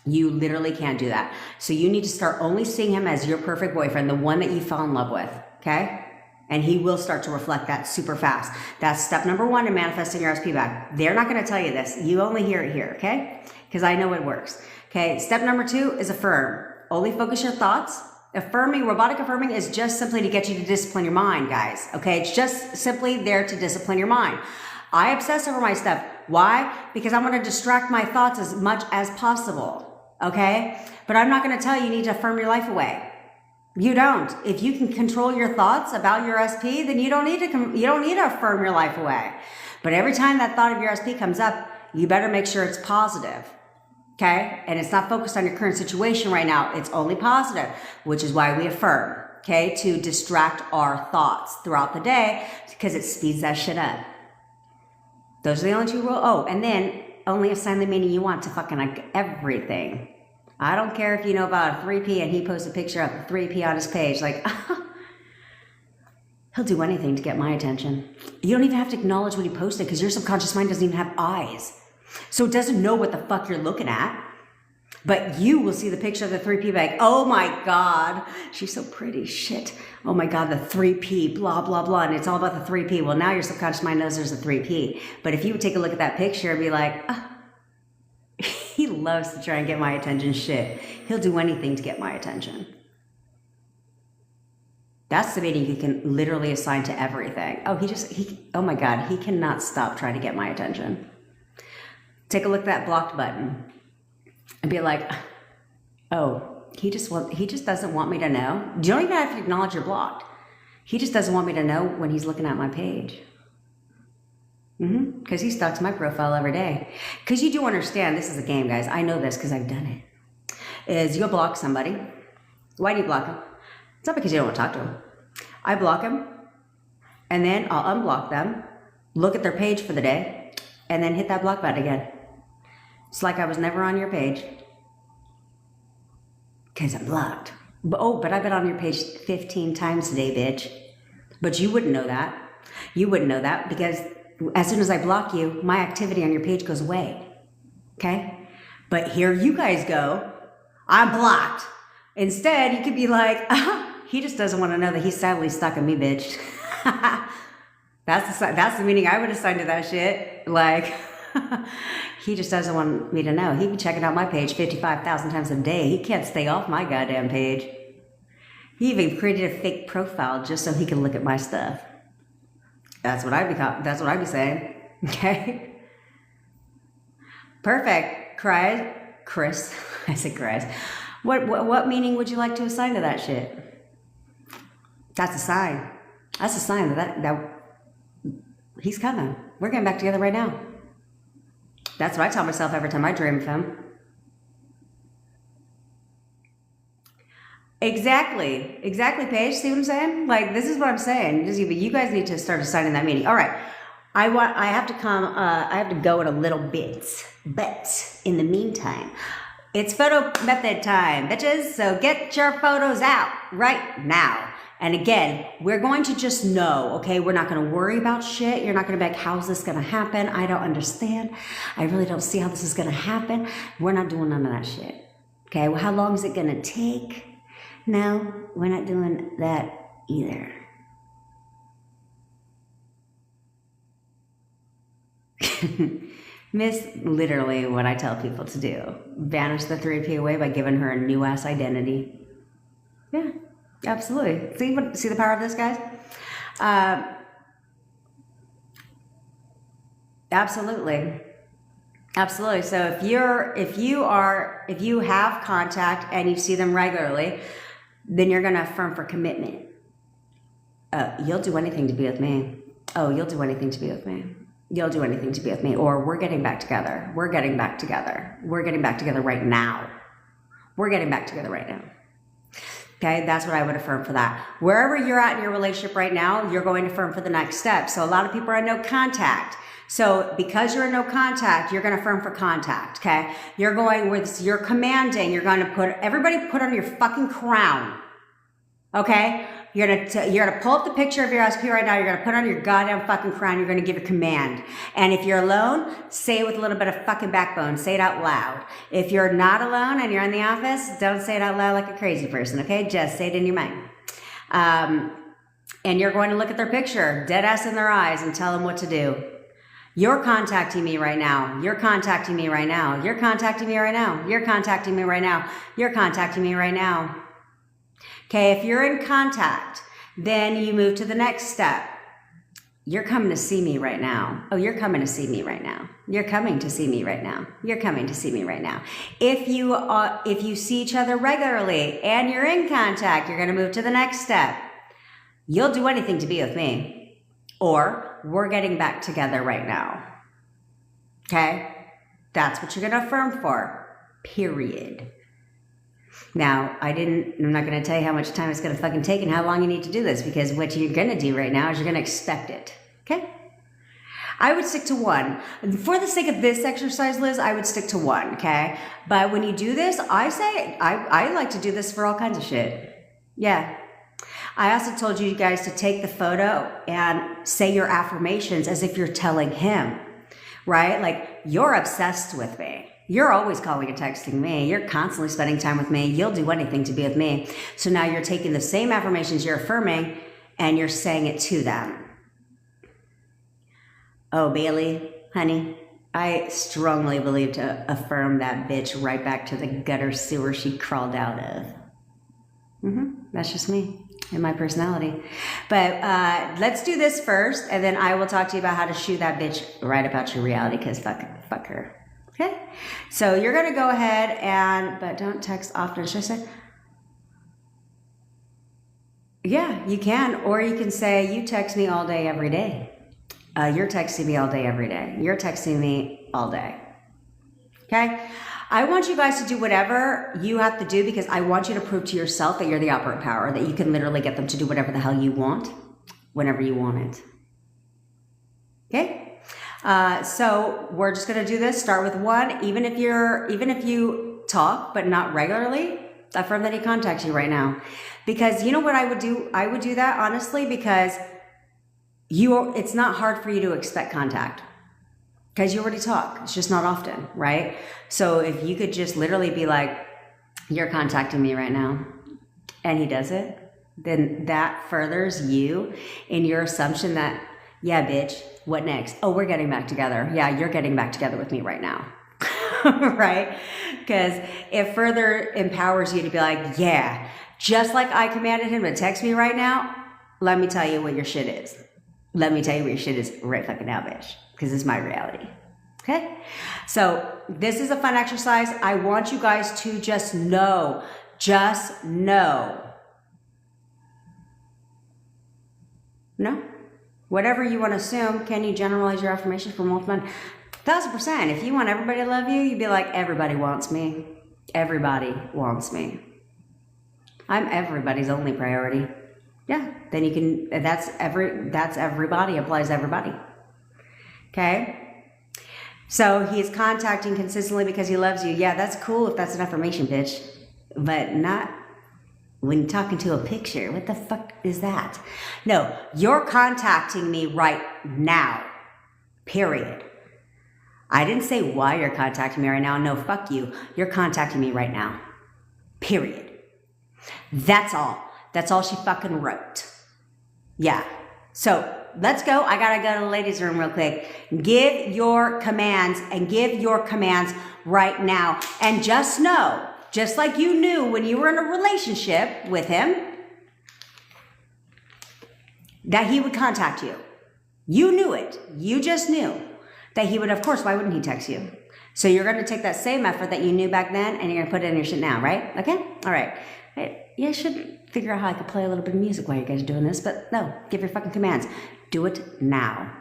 You literally can't do that. So you need to start only seeing him as your perfect boyfriend, the one that you fell in love with, okay? And he will start to reflect that super fast. That's step number one in manifesting your SP back. They're not going to tell you this. You only hear it here, okay? Because I know it works. Okay, step number two is affirm. Only focus your thoughts. Affirming, robotic affirming is just simply to get you to discipline your mind, guys. Okay, it's just simply there to discipline your mind. I obsess over my stuff. Why? Because I want to distract my thoughts as much as possible. Okay, but I'm not going to tell you need to affirm your life away. You don't. If you can control your thoughts about your SP, then you don't need to affirm your life away. But every time that thought of your SP comes up, you better make sure it's positive. Okay? And it's not focused on your current situation right now. It's only positive, which is why we affirm, okay? To distract our thoughts throughout the day because it speeds that shit up. Those are the only two rules. Oh, and then only assign the meaning you want to fucking like everything. I don't care if you know about a 3P and he posts a picture of a 3P on his page. Like, he'll do anything to get my attention. You don't even have to acknowledge what he posted because your subconscious mind doesn't even have eyes. So it doesn't know what the fuck you're looking at. But you will see the picture of the 3P like, oh my God, she's so pretty, shit. Oh my God, the 3P, blah, blah, blah. And it's all about the 3P. Well, now your subconscious mind knows there's a 3P. But if you would take a look at that picture and be like, he loves to try and get my attention, shit. He'll do anything to get my attention. That's the meaning you can literally assign to everything. Oh my God, he cannot stop trying to get my attention. Take a look at that blocked button and be like, oh, he just doesn't want me to know. You don't even have to acknowledge you're blocked. He just doesn't want me to know when he's looking at my page. Because he stalks my profile every day. Because you do understand, this is a game, guys. I know this because I've done it. Is you'll block somebody. Why do you block them? It's not because you don't want to talk to them. I block them, and then I'll unblock them, look at their page for the day, and then hit that block button again. It's like I was never on your page. Because I'm blocked. But I've been on your page 15 times today, bitch. But you wouldn't know that. You wouldn't know that because as soon as I block you, my activity on your page goes away. Okay? But here you guys go. I'm blocked. Instead, you could be like, he just doesn't want to know that he's sadly stuck on me, bitch. That's the meaning I would assign to that shit. Like, he just doesn't want me to know. He'd be checking out my page 55,000 times a day. He can't stay off my goddamn page. He even created a fake profile just so he can look at my stuff. That's what I'd be saying. Okay? Perfect. Chris. I said Chris. What meaning would you like to assign to that shit? That's a sign. That's a sign that he's coming. We're getting back together right now. That's what I tell myself every time I dream of him. Exactly, Paige. See what I'm saying? Like, this is what I'm saying. You guys need to start assigning that meaning. All right. I have to go in a little bit. But in the meantime, it's photo method time, bitches. So get your photos out right now. And again, we're going to just know, okay? We're not going to worry about shit. You're not going to be like, how's this going to happen? I don't understand. I really don't see how this is going to happen. We're not doing none of that shit. Okay? Well, how long is it going to take? No, we're not doing that either. Miss literally what I tell people to do. Banish the 3P away by giving her a new ass identity. Yeah. Absolutely. See the power of this, guys? Absolutely. Absolutely. So if you have contact and you see them regularly, then you're going to affirm for commitment. You'll do anything to be with me. Oh, you'll do anything to be with me. You'll do anything to be with me. Or we're getting back together. We're getting back together. We're getting back together right now. We're getting back together right now. Okay, that's what I would affirm for that. Wherever you're at in your relationship right now, you're going to affirm for the next step. So a lot of people are in no contact. So because you're in no contact, you're going to affirm for contact. Okay, you're going with, you're commanding, you're going to everybody put on your fucking crown. Okay, you're gonna pull up the picture of your SP right now. You're gonna put on your goddamn fucking crown. You're gonna give a command. And if you're alone, say it with a little bit of fucking backbone. Say it out loud. If you're not alone and you're in the office, don't say it out loud like a crazy person. Okay, just say it in your mind. And you're going to look at their picture, dead ass in their eyes, and tell them what to do. You're contacting me right now. You're contacting me right now. You're contacting me right now. You're contacting me right now. You're contacting me right now. Okay, if you're in contact, then you move to the next step. You're coming to see me right now. Oh, you're coming to see me right now. You're coming to see me right now. You're coming to see me right now. If you see each other regularly and you're in contact, you're going to move to the next step. You'll do anything to be with me. Or we're getting back together right now. Okay? That's what you're going to affirm for. Period. Now, I'm not going to tell you how much time it's going to fucking take and how long you need to do this, because what you're going to do right now is you're going to expect it. Okay? I would stick to one. For the sake of this exercise, Liz, I would stick to one, okay? But when you do this, I like to do this for all kinds of shit. Yeah. I also told you guys to take the photo and say your affirmations as if you're telling him, right? Like, you're obsessed with me. You're always calling and texting me. You're constantly spending time with me. You'll do anything to be with me. So now you're taking the same affirmations you're affirming and you're saying it to them. Oh, Bailey, honey, I strongly believe to affirm that bitch right back to the gutter sewer she crawled out of. That's just me and my personality. But let's do this first, and then I will talk to you about how to shoo that bitch right about your reality, because fuck her. Okay? So you're going to go ahead but don't text often. Should I say? Yeah, you can. Or you can say, you text me all day, every day. You're texting me all day, every day. You're texting me all day. Okay? I want you guys to do whatever you have to do, because I want you to prove to yourself that you're the operant power, that you can literally get them to do whatever the hell you want, whenever you want it. Okay? So we're just going to do this. Start with one. Even if you talk, but not regularly, affirm that he contacts you right now. Because you know what I would do? I would do that honestly, because it's not hard for you to expect contact, because you already talk. It's just not often, right? So if you could just literally be like, you're contacting me right now, and he does it, then that furthers you in your assumption that, yeah, bitch, what next? Oh, we're getting back together. Yeah, you're getting back together with me right now. Right? Because it further empowers you to be like, yeah, just like I commanded him to text me right now, let me tell you what your shit is. Let me tell you what your shit is right fucking now, bitch. Because it's my reality. Okay? So this is a fun exercise. I want you guys to just know. Just know. No? Whatever you want to assume, can you generalize your affirmation for multiple? 1000%. If you want everybody to love you, you'd be like, everybody wants me. Everybody wants me. I'm everybody's only priority. Yeah, then you can, that's everybody, applies to everybody. Okay? So he's contacting consistently because he loves you. Yeah, that's cool if that's an affirmation, bitch. But not when you're talking to a picture. What the fuck is that? No, you're contacting me right now. Period. I didn't say why you're contacting me right now. No, fuck you. You're contacting me right now. Period. That's all. That's all she fucking wrote. Yeah. So let's go. I gotta go to the ladies' room real quick. Give your commands right now. And just know, just like you knew when you were in a relationship with him, that he would contact you. You knew it. You just knew. that he would, of course, why wouldn't he text you? So you're going to take that same effort that you knew back then and you're going to put it in your shit now, right? Okay? All right. You should figure out how I could play a little bit of music while you guys are doing this, but no, give your fucking commands. Do it now.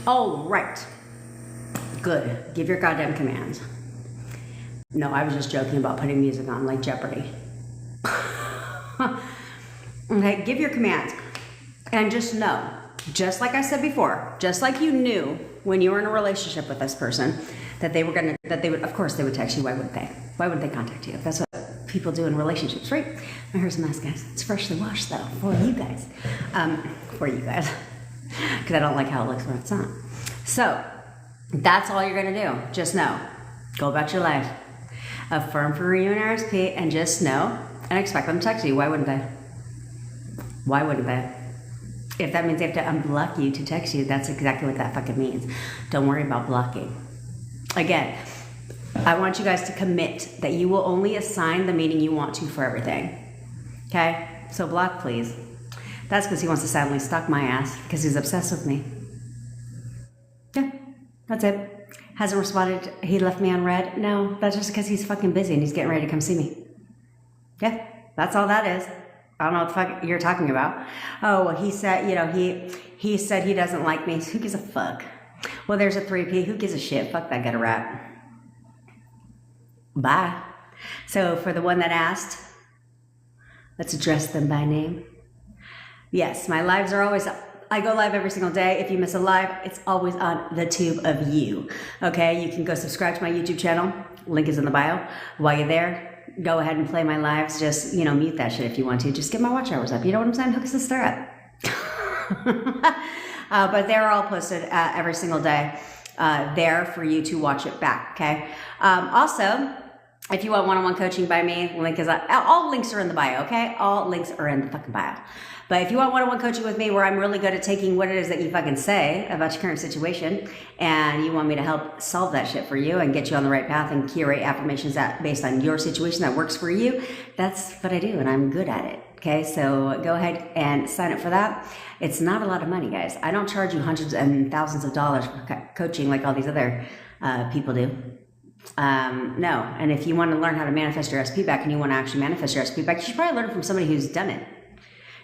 All right. Good. Give your goddamn commands. No, I was just joking about putting music on like Jeopardy. Okay, give your commands. And just know, just like I said before, just like you knew when you were in a relationship with this person, that they would, of course they would text you. Why wouldn't they? Why wouldn't they contact you? That's what people do in relationships, right? My hair's a mess, guys. It's freshly washed though, for you guys. Because I don't like how it looks when it's on. So, that's all you're gonna do. Just know, go about your life. Affirm for you and RSP, and just know and expect them to text you. Why wouldn't they? Why wouldn't they? If that means they have to unblock you to text you, that's exactly what that fucking means. Don't worry about blocking. Again, I want you guys to commit that you will only assign the meaning you want to for everything. Okay? So block, please. That's because he wants to silently stalk my ass because he's obsessed with me. Yeah, that's it. Hasn't responded. He left me on red. No, that's just because he's fucking busy and he's getting ready to come see me. Yeah, that's all that is. I don't know what the fuck you're talking about. Oh, well, he said, he said he doesn't like me. Who gives a fuck? Well, there's a 3P. Who gives a shit? Fuck that gutter rat. Bye. So for the one that asked, let's address them by name. Yes, my lives are always up. I go live every single day. If you miss a live, it's always on the tube of you. Okay, you can go subscribe to my YouTube channel. Link is in the bio. While you're there, go ahead and play my lives. Just, mute that shit if you want to. Just get my watch hours up. You know what I'm saying? Hook a sister up. But they're all posted every single day there for you to watch it back, okay? Also, If you want one-on-one coaching by me, link is all links are in the bio, okay? All links are in the fucking bio. But if you want one-on-one coaching with me where I'm really good at taking what it is that you fucking say about your current situation and you want me to help solve that shit for you and get you on the right path and curate affirmations that based on your situation that works for you, that's what I do and I'm good at it. Okay, so go ahead and sign up for that. It's not a lot of money, guys. I don't charge you hundreds and thousands of dollars for coaching like all these other people do. No, and if you want to learn how to manifest your SP back and you want to actually manifest your SP back, you should probably learn from somebody who's done it.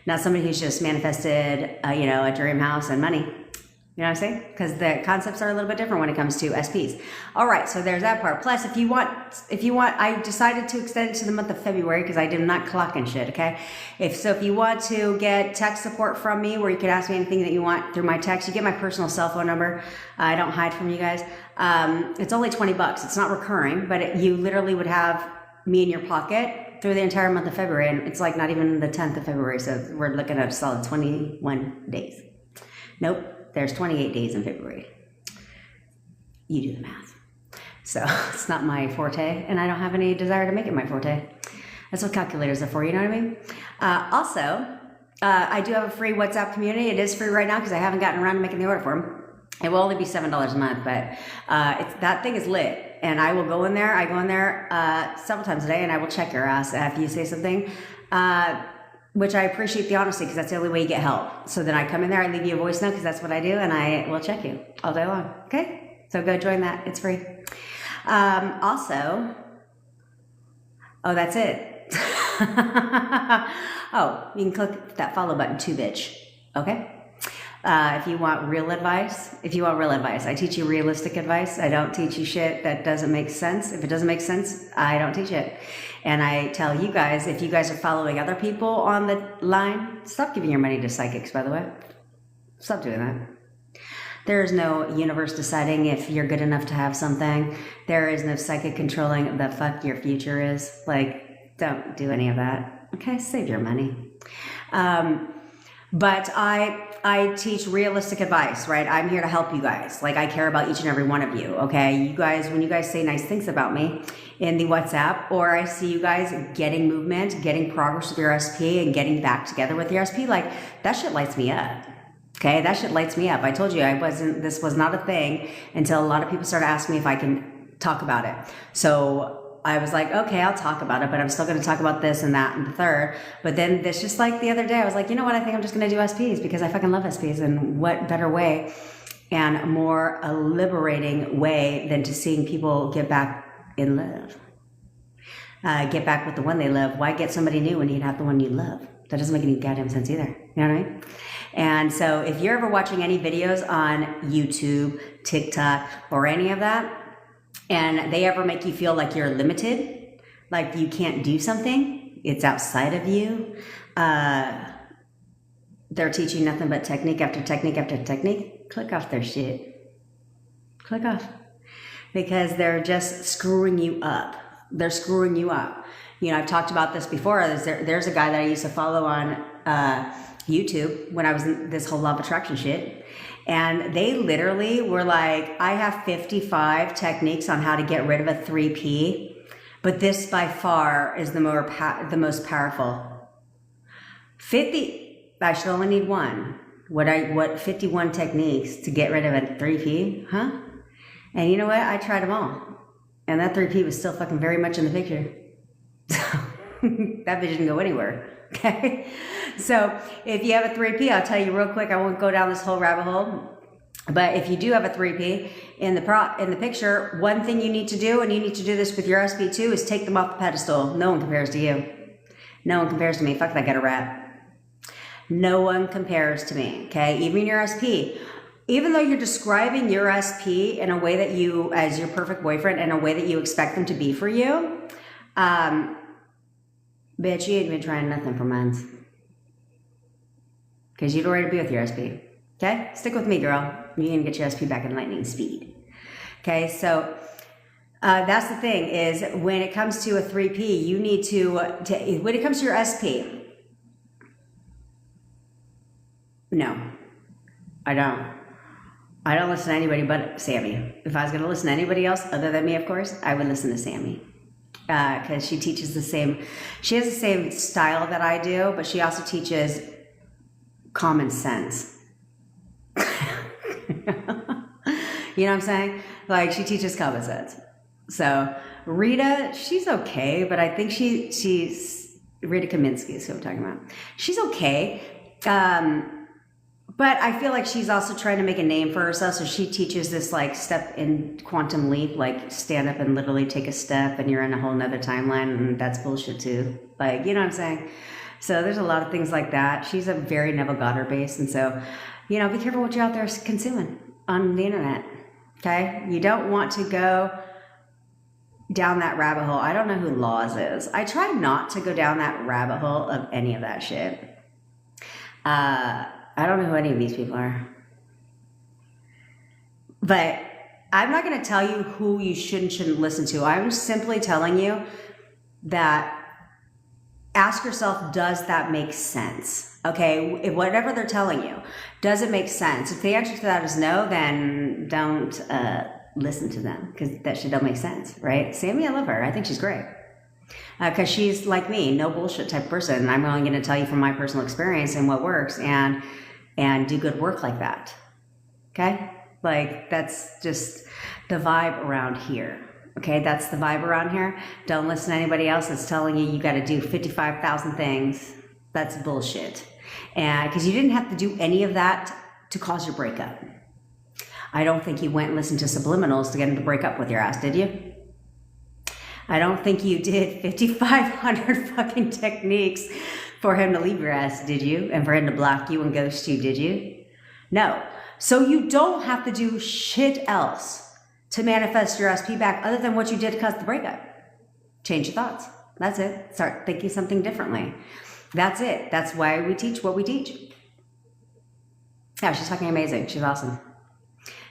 Not somebody who's just manifested, a dream house and money. You know what I'm saying? Because the concepts are a little bit different when it comes to SPs. All right, so there's that part. Plus, if you want, I decided to extend it to the month of February because I did not clock and shit. Okay, if you want to get text support from me, where you can ask me anything that you want through my text, you get my personal cell phone number. I don't hide from you guys. It's only $20. It's not recurring, but you literally would have me in your pocket through the entire month of February, and it's like not even the 10th of February, so we're looking at a solid 21 days. Nope. There's 28 days in February. You do the math. So it's not my forte, and I don't have any desire to make it my forte. That's what calculators are for, you know what I mean? Also, I do have a free WhatsApp community. It is free right now because I haven't gotten around to making the order for them. It will only be $7 a month, but that thing is lit. And I will go in there. I go in there several times a day, and I will check your ass after you say something. Which I appreciate the honesty because that's the only way you get help. So then I come in there, I leave you a voice note because that's what I do, and I will check you all day long. Okay? So go join that. It's free. Also, that's it. You can click that follow button too, bitch. Okay? If you want real advice, I teach you realistic advice. I don't teach you shit that doesn't make sense. If it doesn't make sense, I don't teach it. And I tell you guys, if you guys are following other people on the line, stop giving your money to psychics, by the way. Stop doing that. There is no universe deciding if you're good enough to have something. There is no psychic controlling the fuck your future is. Like, don't do any of that. Okay, save your money. But I teach realistic advice, right? I'm here to help you guys. Like, I care about each and every one of you, okay? You guys, when you guys say nice things about me in the WhatsApp, or I see you guys getting movement, getting progress with your SP, and getting back together with your SP, like, that shit lights me up. Okay, that shit lights me up. I told you this was not a thing until a lot of people started asking me if I can talk about it. So I was like, okay, I'll talk about it, but I'm still going to talk about this and that and the third. But then this, just like the other day, I was like, you know what? I think I'm just going to do SPs because I fucking love SPs. And what better way and more a liberating way than to seeing people get back in love. Get back with the one they love. Why get somebody new when you have the one you love? That doesn't make any goddamn sense either. You know what I mean? And so if you're ever watching any videos on YouTube, TikTok, or any of that, and they ever make you feel like you're limited, like you can't do something, it's outside of you, they're teaching nothing but technique after technique after technique, click off their shit. Click off. Because they're just screwing you up. They're screwing you up. You know, I've talked about this before. There's a guy that I used to follow on YouTube when I was in this whole law of attraction shit. And they literally were like, I have 55 techniques on how to get rid of a 3P, but this by far is the most powerful. 50, I should only need one. What 51 techniques to get rid of a 3P, huh? And you know what? I tried them all. And that 3P was still fucking very much in the picture. So that bitch didn't go anywhere. Okay, so if you have a 3P, I'll tell you real quick. I won't go down this whole rabbit hole, but if you do have a 3P in the picture, one thing you need to do, and you need to do this with your SP too, is take them off the pedestal. No one compares to you. No one compares to me. Fuck that gutter rat. No one compares to me. Okay, even your SP. Even though you're describing your SP in a way that you, as your perfect boyfriend, in a way that you expect them to be for you, bitch, you ain't been trying nothing for months. Because you'd already be with your SP. Okay? Stick with me, girl. You're going to get your SP back in lightning speed. Okay? So, that's the thing is when it comes to a 3P, you need to when it comes to your SP, no, I don't. I don't listen to anybody but Sammy. If I was going to listen to anybody else other than me, of course, I would listen to Sammy. because she teaches she has the same style that I do, but she also teaches common sense. You know what I'm saying? Like, she teaches common sense. So Rita, she's okay, but I think she's Rita Kaminsky is who I'm talking about. She's okay. But I feel like she's also trying to make a name for herself. So she teaches this like step in quantum leap, like stand up and literally take a step and you're in a whole nother timeline, and that's bullshit too. Like, you know what I'm saying? So there's a lot of things like that. She's a very Neville Goddard base. And so, you know, be careful what you're out there consuming on the internet. Okay? You don't want to go down that rabbit hole. I don't know who Laws is. I try not to go down that rabbit hole of any of that shit. I don't know who any of these people are. But I'm not going to tell you who you should and shouldn't listen to. I'm simply telling you that ask yourself, does that make sense? Okay, if whatever they're telling you, does it make sense? If the answer to that is no, then don't listen to them, because that shit don't make sense, right? Sammy, I love her. I think she's great. Because she's like me, no bullshit type person. And I'm only going to tell you from my personal experience and what works, and do good work like that. Okay? Like, that's just the vibe around here. Okay? That's the vibe around here. Don't listen to anybody else that's telling you you got to do 55,000 things. That's bullshit. And because you didn't have to do any of that to cause your breakup. I don't think you went and listened to subliminals to get him to break up with your ass, did you? I don't think you did 5,500 fucking techniques for him to leave your ass, did you? And for him to block you and ghost you, did you? No. So you don't have to do shit else to manifest your SP back other than what you did to cause the breakup. Change your thoughts. That's it. Start thinking something differently. That's it. That's why we teach what we teach. Yeah, she's fucking amazing. She's awesome.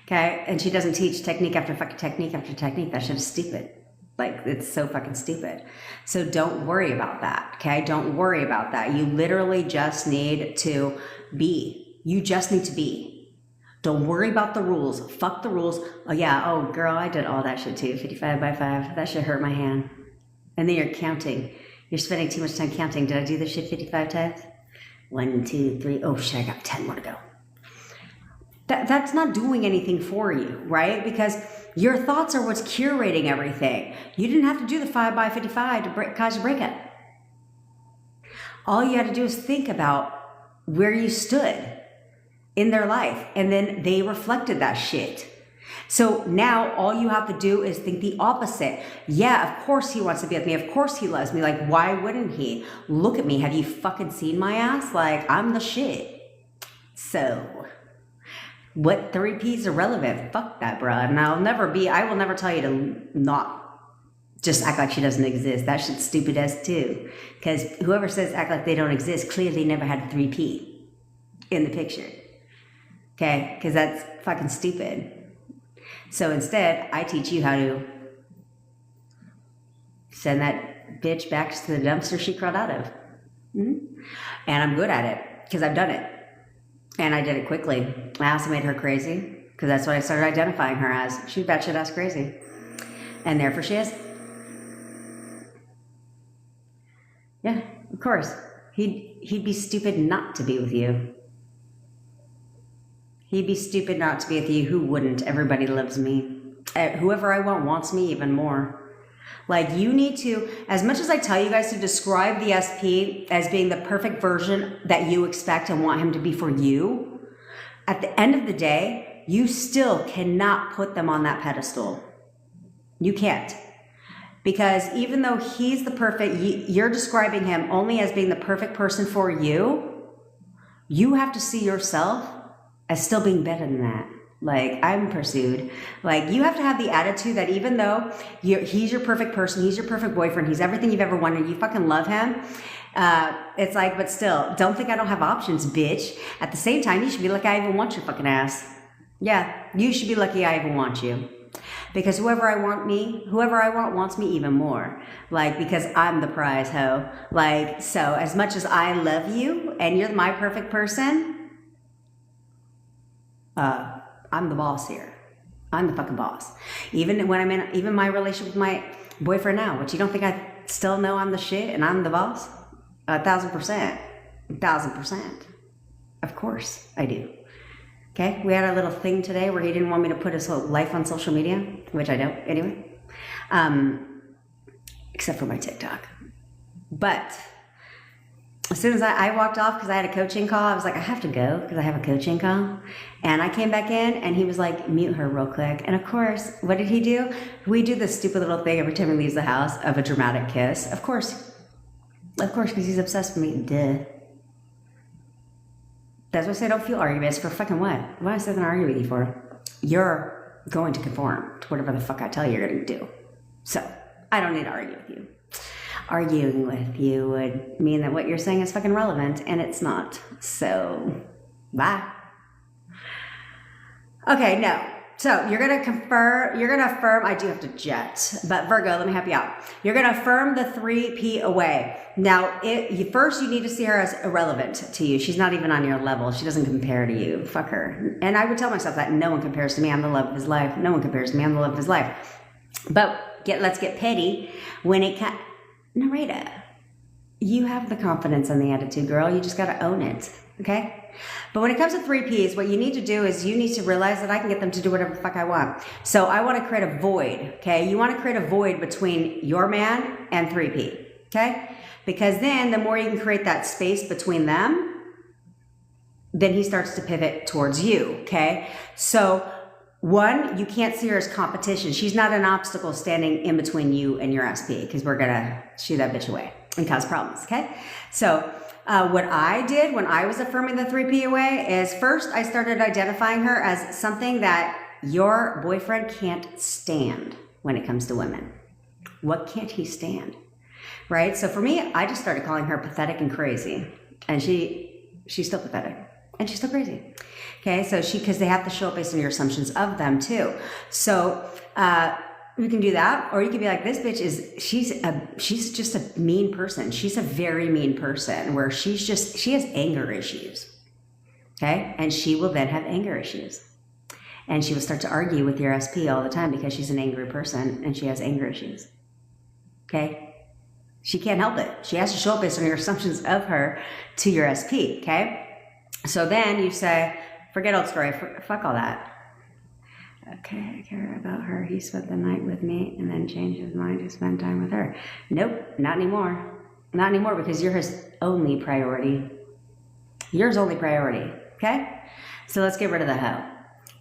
Okay? And she doesn't teach technique after fucking technique after technique. That shit is stupid. Like, it's so fucking stupid. So don't worry about that, okay? Don't worry about that. You literally just need to be. You just need to be. Don't worry about the rules. Fuck the rules. Oh, yeah. Oh, girl, I did all that shit too. 55 by 5. That shit hurt my hand. And then you're counting. You're spending too much time counting. Did I do this shit 55 times? 1, 2, 3. Oh, shit, I got 10 more to go. That's not doing anything for you, right? Because your thoughts are what's curating everything. You didn't have to do the 5 by 55 to cause a breakup. All you had to do is think about where you stood in their life, and then they reflected that shit. So now all you have to do is think the opposite. Yeah, of course he wants to be with me. Of course he loves me. Like, why wouldn't he? Look at me. Have you fucking seen my ass? Like, I'm the shit. So what 3 P's are relevant? Fuck that, bro. And I will never tell you to not just act like she doesn't exist. That shit's stupid as too. Because whoever says act like they don't exist clearly never had 3P in the picture. Okay? Because that's fucking stupid. So instead, I teach you how to send that bitch back to the dumpster she crawled out of. Mm-hmm. And I'm good at it because I've done it. And I did it quickly. I also made her crazy because that's what I started identifying her as. She's batshit ass crazy. And therefore she is. Yeah, of course. He'd be stupid not to be with you. He'd be stupid not to be with you. Who wouldn't? Everybody loves me. Whoever I want wants me even more. Like, you need to, as much as I tell you guys to describe the SP as being the perfect version that you expect and want him to be for you, at the end of the day, you still cannot put them on that pedestal. You can't. Because even though he's the perfect, you're describing him only as being the perfect person for you, you have to see yourself as still being better than that. Like, I'm pursued. Like, you have to have the attitude that even though he's your perfect person, he's your perfect boyfriend, he's everything you've ever wanted, you fucking love him. It's like, but still, don't think I don't have options, bitch. At the same time, you should be lucky I even want your fucking ass. Yeah, you should be lucky I even want you. Because whoever I want wants me even more. Like, because I'm the prize hoe. Like, so as much as I love you and you're my perfect person, I'm the boss here. I'm the fucking boss. Even when I'm in, even my relationship with Boyfriend now. What, you don't think I still know I'm the shit and I'm the boss? 1,000%. 1,000%. Of course I do. Okay, we had a little thing today where he didn't want me to put his whole life on social media, which I don't anyway, except for my TikTok. But as soon as I walked off because I had a coaching call, I was like, I have to go because I have a coaching call. And I came back in and he was like, mute her real quick. And of course, what did he do? We do this stupid little thing every time he leaves the house of a dramatic kiss. Of course, because he's obsessed with me. Duh. That's why I say don't feel arguments for fucking what? What am I going to argue with you for? You're going to conform to whatever the fuck I tell you you're going to do. So I don't need to argue with you. Arguing with you would mean that what you're saying is fucking relevant, and it's not. So, bye. Okay, no. So you're going to affirm, I do have to jet, but Virgo, let me help you out. You're going to affirm the 3P away. Now, first you need to see her as irrelevant to you. She's not even on your level. She doesn't compare to you. Fuck her. And I would tell myself that no one compares to me. I'm the love of his life. No one compares to me. I'm the love of his life. But let's get petty when it comes. Narita, you have the confidence and the attitude, girl. You just got to own it, okay? But when it comes to 3Ps, what you need to do is you need to realize that I can get them to do whatever the fuck I want. So I want to create a void, okay? You want to create a void between your man and 3P, okay? Because then the more you can create that space between them, then he starts to pivot towards you, okay? So one, you can't see her as competition. She's not an obstacle standing in between you and your SP because we're going to shoo that bitch away and cause problems, okay? So what I did when I was affirming the 3P away is first I started identifying her as something that your boyfriend can't stand when it comes to women. What can't he stand, right? So for me, I just started calling her pathetic and crazy. And she's still pathetic and she's still crazy. Okay, so because they have to show up based on your assumptions of them too. So you can do that, or you can be like, this bitch she's just a mean person. She's a very mean person where she has anger issues. Okay, and she will then have anger issues. And she will start to argue with your SP all the time because she's an angry person and she has anger issues. Okay, she can't help it. She has to show up based on your assumptions of her to your SP. Okay, so then you say, forget old story. Fuck all that. Okay, I care about her. He spent the night with me and then changed his mind to spend time with her. Nope, not anymore. Not anymore because you're his only priority. Yours only priority, okay? So let's get rid of the hoe.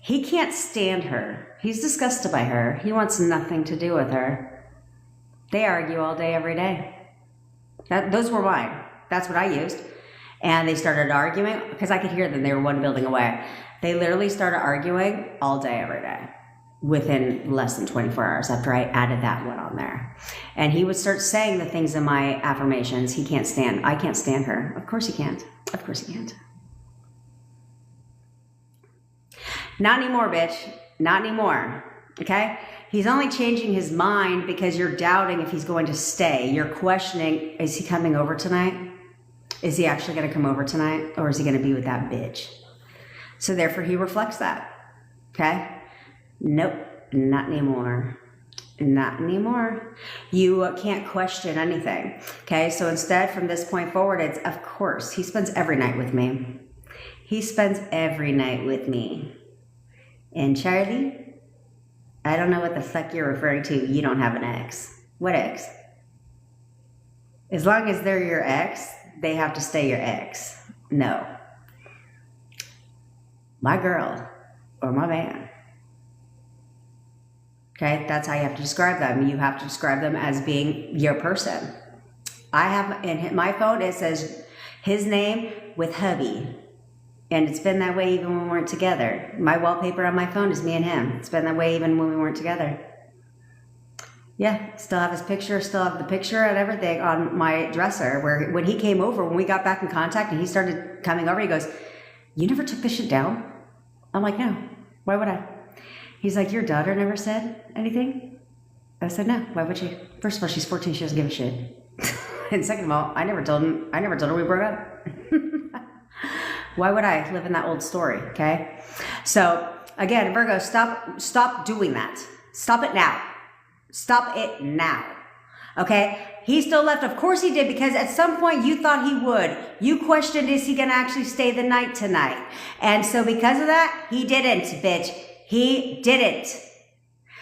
He can't stand her. He's disgusted by her. He wants nothing to do with her. They argue all day, every day. Those were mine. That's what I used. And they started arguing because I could hear them. They were one building away. They literally started arguing all day, every day within less than 24 hours after I added that one on there. And he would start saying the things in my affirmations I can't stand her. Of course he can't. Of course he can't. Not anymore, bitch. Not anymore. Okay? He's only changing his mind because you're doubting if he's going to stay. You're questioning, is he coming over tonight? Is he actually going to come over tonight? Or is he going to be with that bitch? So therefore he reflects that. Okay? Nope. Not anymore. Not anymore. You can't question anything. Okay? So instead from this point forward, it's of course, he spends every night with me. He spends every night with me. And Charlie, I don't know what the fuck you're referring to. You don't have an ex. What ex? As long as they're your ex, they have to stay your ex. No. My girl or my man. Okay, that's how you have to describe them. You have to describe them as being your person. I have, in my phone, it says his name with hubby. And it's been that way even when we weren't together. My wallpaper on my phone is me and him. It's been that way even when we weren't together. Yeah, still have his picture, still have the picture and everything on my dresser. Where when he came over, when we got back in contact and he started coming over, he goes, "You never took this shit down?" I'm like, "No, why would I?" He's like, "Your daughter never said anything?" I said, "No, why would she? First of all, she's 14, she doesn't give a shit." And second of all, I never told her we broke up. Why would I live in that old story, okay? So, again, Virgo, stop doing that. Stop it now. Stop it now. Okay? He still left. Of course he did, because at some point you thought he would. You questioned, is he going to actually stay the night tonight? And so because of that, he didn't, bitch. He didn't.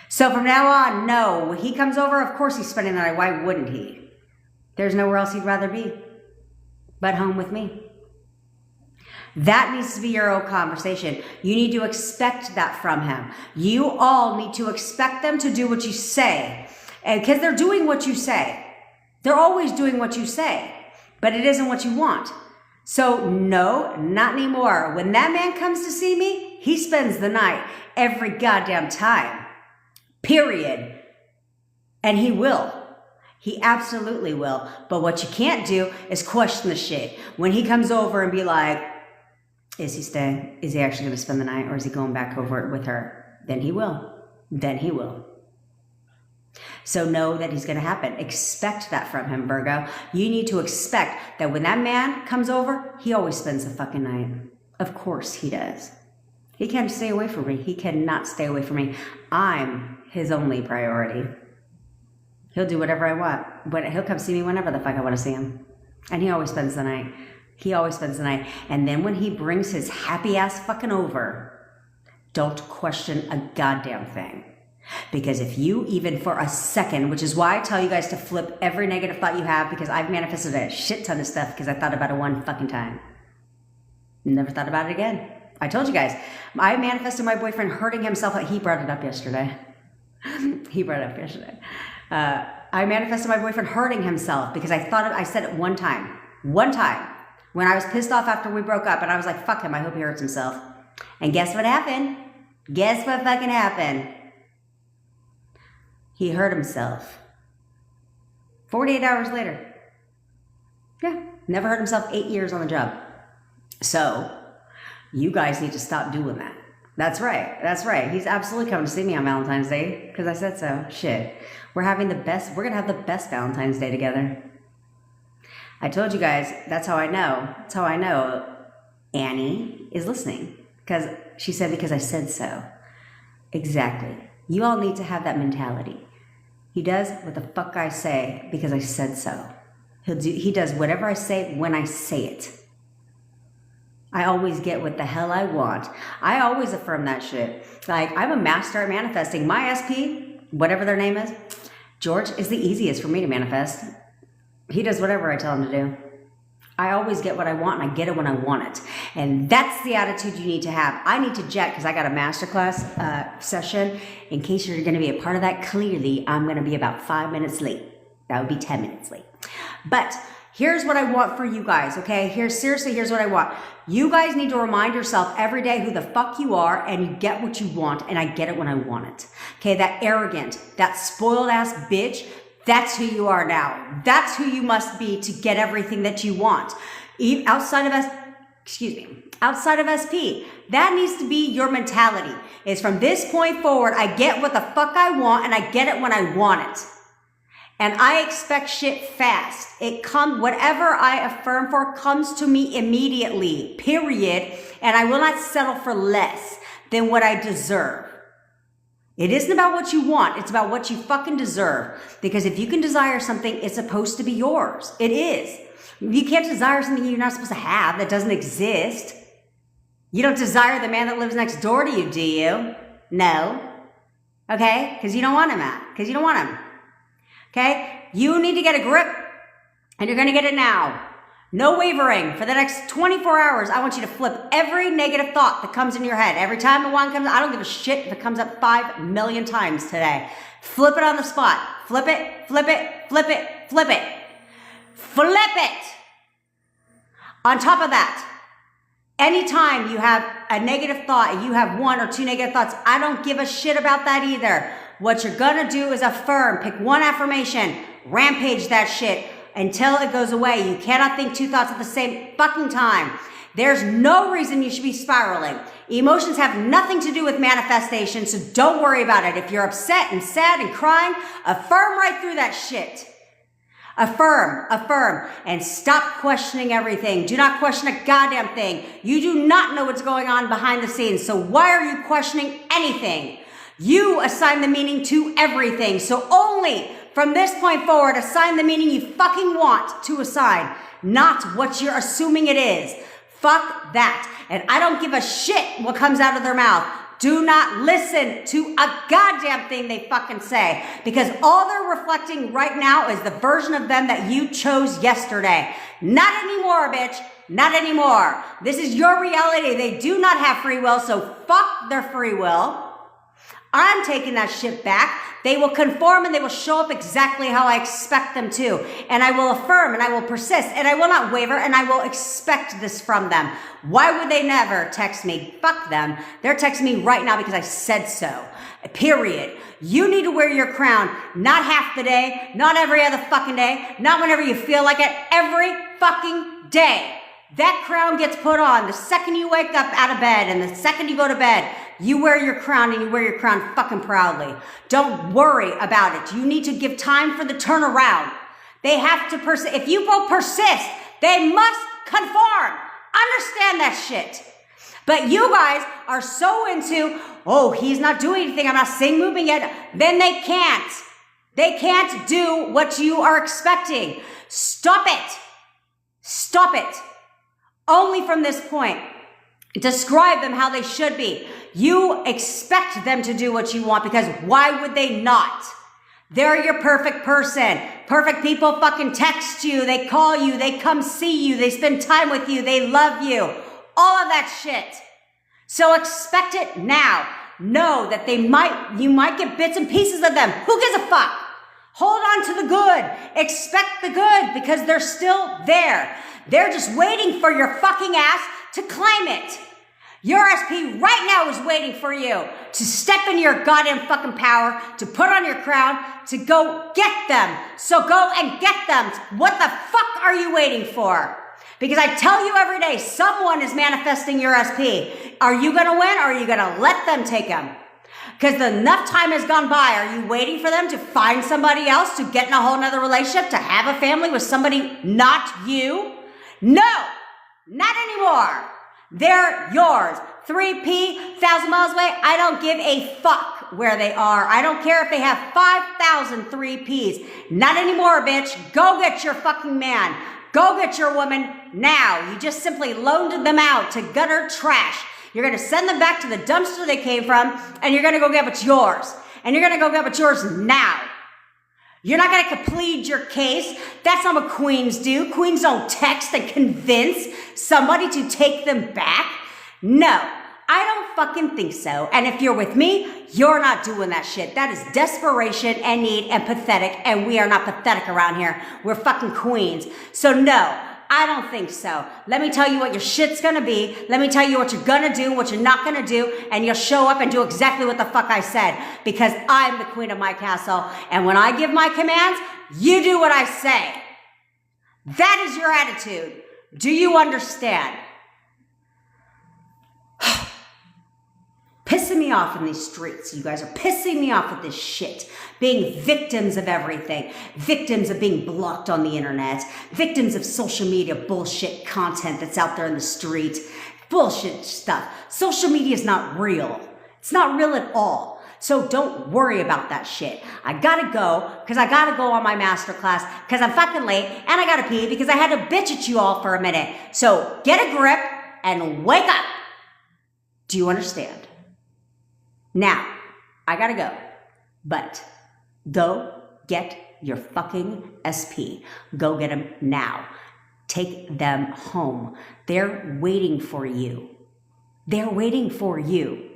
So from now on, no. When he comes over, of course he's spending the night. Why wouldn't he? There's nowhere else he'd rather be but home with me. That needs to be your own conversation. You need to expect that from him. You all need to expect them to do what you say. And because they're doing what you say. They're always doing what you say. But it isn't what you want. So no, not anymore. When that man comes to see me, he spends the night every goddamn time. Period. And he will. He absolutely will. But what you can't do is question the shit. When he comes over and be like, is he staying? Is he actually going to spend the night? Or is he going back over it with her? Then he will. Then he will. So know that he's going to happen. Expect that from him, Virgo. You need to expect that when that man comes over, he always spends the fucking night. Of course he does. He can't stay away from me. He cannot stay away from me. I'm his only priority. He'll do whatever I want. But he'll come see me whenever the fuck I want to see him. And he always spends the night. He always spends the night. And then when he brings his happy ass fucking over, don't question a goddamn thing. Because if you even for a second, which is why I tell you guys to flip every negative thought you have, because I've manifested a shit ton of stuff because I thought about it one fucking time. Never thought about it again. I told you guys, I manifested my boyfriend hurting himself. He brought it up yesterday. He brought it up yesterday. I manifested my boyfriend hurting himself because I said it one time. One time. When I was pissed off after we broke up and I was like, fuck him, I hope he hurts himself. And guess what happened? Guess what fucking happened? He hurt himself. 48 hours later. Yeah, never hurt himself 8 years on the job. So, you guys need to stop doing that. That's right. That's right. He's absolutely coming to see me on Valentine's Day because I said so. Shit. We're going to have the best Valentine's Day together. I told you guys, that's how I know. That's how I know Annie is listening. Because she said, because I said so. Exactly. You all need to have that mentality. He does what the fuck I say because I said so. He does whatever I say when I say it. I always get what the hell I want. I always affirm that shit. Like, I'm a master at manifesting. My SP, whatever their name is, George, is the easiest for me to manifest. He does whatever I tell him to do. I always get what I want, and I get it when I want it. And that's the attitude you need to have. I need to jet because I got a masterclass session. In case you're going to be a part of that, clearly, I'm going to be about 5 minutes late. That would be 10 minutes late. But here's what I want for you guys, okay? Here's what I want. You guys need to remind yourself every day who the fuck you are, and you get what you want, and I get it when I want it. Okay, that arrogant, that spoiled ass bitch, that's who you are now. That's who you must be to get everything that you want. Outside of SP, that needs to be your mentality. Is from this point forward, I get what the fuck I want, and I get it when I want it. And I expect shit fast. Whatever I affirm for comes to me immediately, period. And I will not settle for less than what I deserve. It isn't about what you want. It's about what you fucking deserve. Because if you can desire something, it's supposed to be yours. It is. You can't desire something you're not supposed to have that doesn't exist. You don't desire the man that lives next door to you, do you? No. Okay? Because you don't want him Because you don't want him. Okay? You need to get a grip, and you're going to get it now. No wavering. For the next 24 hours, I want you to flip every negative thought that comes in your head. Every time the one comes, I don't give a shit if it comes up 5 million times today. Flip it on the spot. Flip it, flip it, flip it, flip it. Flip it! On top of that, anytime you have a negative thought, you have 1 or 2 negative thoughts, I don't give a shit about that either. What you're gonna do is affirm. Pick one affirmation. Rampage that shit until it goes away. You cannot think 2 thoughts at the same fucking time. There's no reason you should be spiraling. Emotions have nothing to do with manifestation, so don't worry about it. If you're upset and sad and crying, affirm right through that shit. Affirm, and stop questioning everything. Do not question a goddamn thing. You do not know what's going on behind the scenes, so why are you questioning anything? You assign the meaning to everything. So only from this point forward, assign the meaning you fucking want to assign, not what you're assuming it is. Fuck that. And I don't give a shit what comes out of their mouth. Do not listen to a goddamn thing they fucking say, because all they're reflecting right now is the version of them that you chose yesterday. Not anymore, bitch. Not anymore. This is your reality. They do not have free will, so fuck their free will. I'm taking that shit back. They will conform and they will show up exactly how I expect them to. And I will affirm and I will persist and I will not waver and I will expect this from them. Why would they never text me? Fuck them. They're texting me right now because I said so. Period. You need to wear your crown, not half the day, not every other fucking day, not whenever you feel like it, every fucking day. That crown gets put on the second you wake up out of bed and the second you go to bed. You wear your crown and you wear your crown fucking proudly. Don't worry about it. You need to give time for the turnaround. They have to persist. If you both persist, they must conform. Understand that shit. But you guys are so into, oh, he's not doing anything. I'm not saying moving yet. Then they can't. They can't do what you are expecting. Stop it. Stop it. Only from this point. Describe them how they should be. You expect them to do what you want because why would they not? They're your perfect person. Perfect people fucking text you. They call you. They come see you. They spend time with you. They love you. All of that shit. So expect it now. Know that you might get bits and pieces of them. Who gives a fuck? Hold on to the good. Expect the good because they're still there. They're just waiting for your fucking ass to claim it. Your SP right now is waiting for you to step into your goddamn fucking power, to put on your crown, to go get them. So go and get them. What the fuck are you waiting for? Because I tell you every day, someone is manifesting your SP. Are you going to win or are you going to let them take them? Because enough time has gone by. Are you waiting for them to find somebody else, to get in a whole nother relationship, to have a family with somebody not you? No, not anymore. They're yours. 3P, 1,000 miles away. I don't give a fuck where they are. I don't care if they have 5,000 3Ps. Not anymore, bitch. Go get your fucking man. Go get your woman now. You just simply loaned them out to gutter trash. You're going to send them back to the dumpster they came from, and you're going to go get what's yours. And you're going to go get what's yours now. You're not going to plead your case. That's not what queens do. Queens don't text and convince somebody to take them back. No, I don't fucking think so. And if you're with me, you're not doing that shit. That is desperation and need and pathetic. And we are not pathetic around here. We're fucking queens. So no, I don't think so. Let me tell you what your shit's gonna be. Let me tell you what you're gonna do, what you're not gonna do, and you'll show up and do exactly what the fuck I said, because I'm the queen of my castle, and when I give my commands, you do what I say. That is your attitude. Do you understand? Pissing me off in these streets. You guys are pissing me off with this shit. Being victims of everything. Victims of being blocked on the internet. Victims of social media bullshit content that's out there in the street. Bullshit stuff. Social media is not real. It's not real at all. So don't worry about that shit. I gotta go because I gotta go on my masterclass because I'm fucking late, and I gotta pee because I had to bitch at you all for a minute. So get a grip and wake up. Do you understand? Now, I gotta go, but go get your fucking SP. Go get them now. Take them home. They're waiting for you. They're waiting for you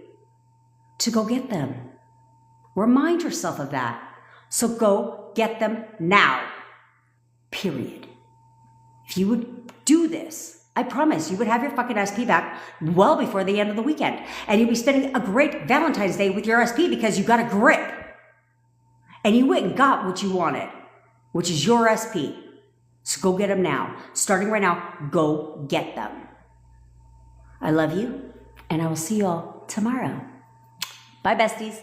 to go get them. Remind yourself of that. So go get them now. Period. If you would do this, I promise you would have your fucking SP back well before the end of the weekend. And you'd be spending a great Valentine's Day with your SP because you got a grip. And you went and got what you wanted, which is your SP. So go get them now. Starting right now, go get them. I love you, and I will see you all tomorrow. Bye, besties.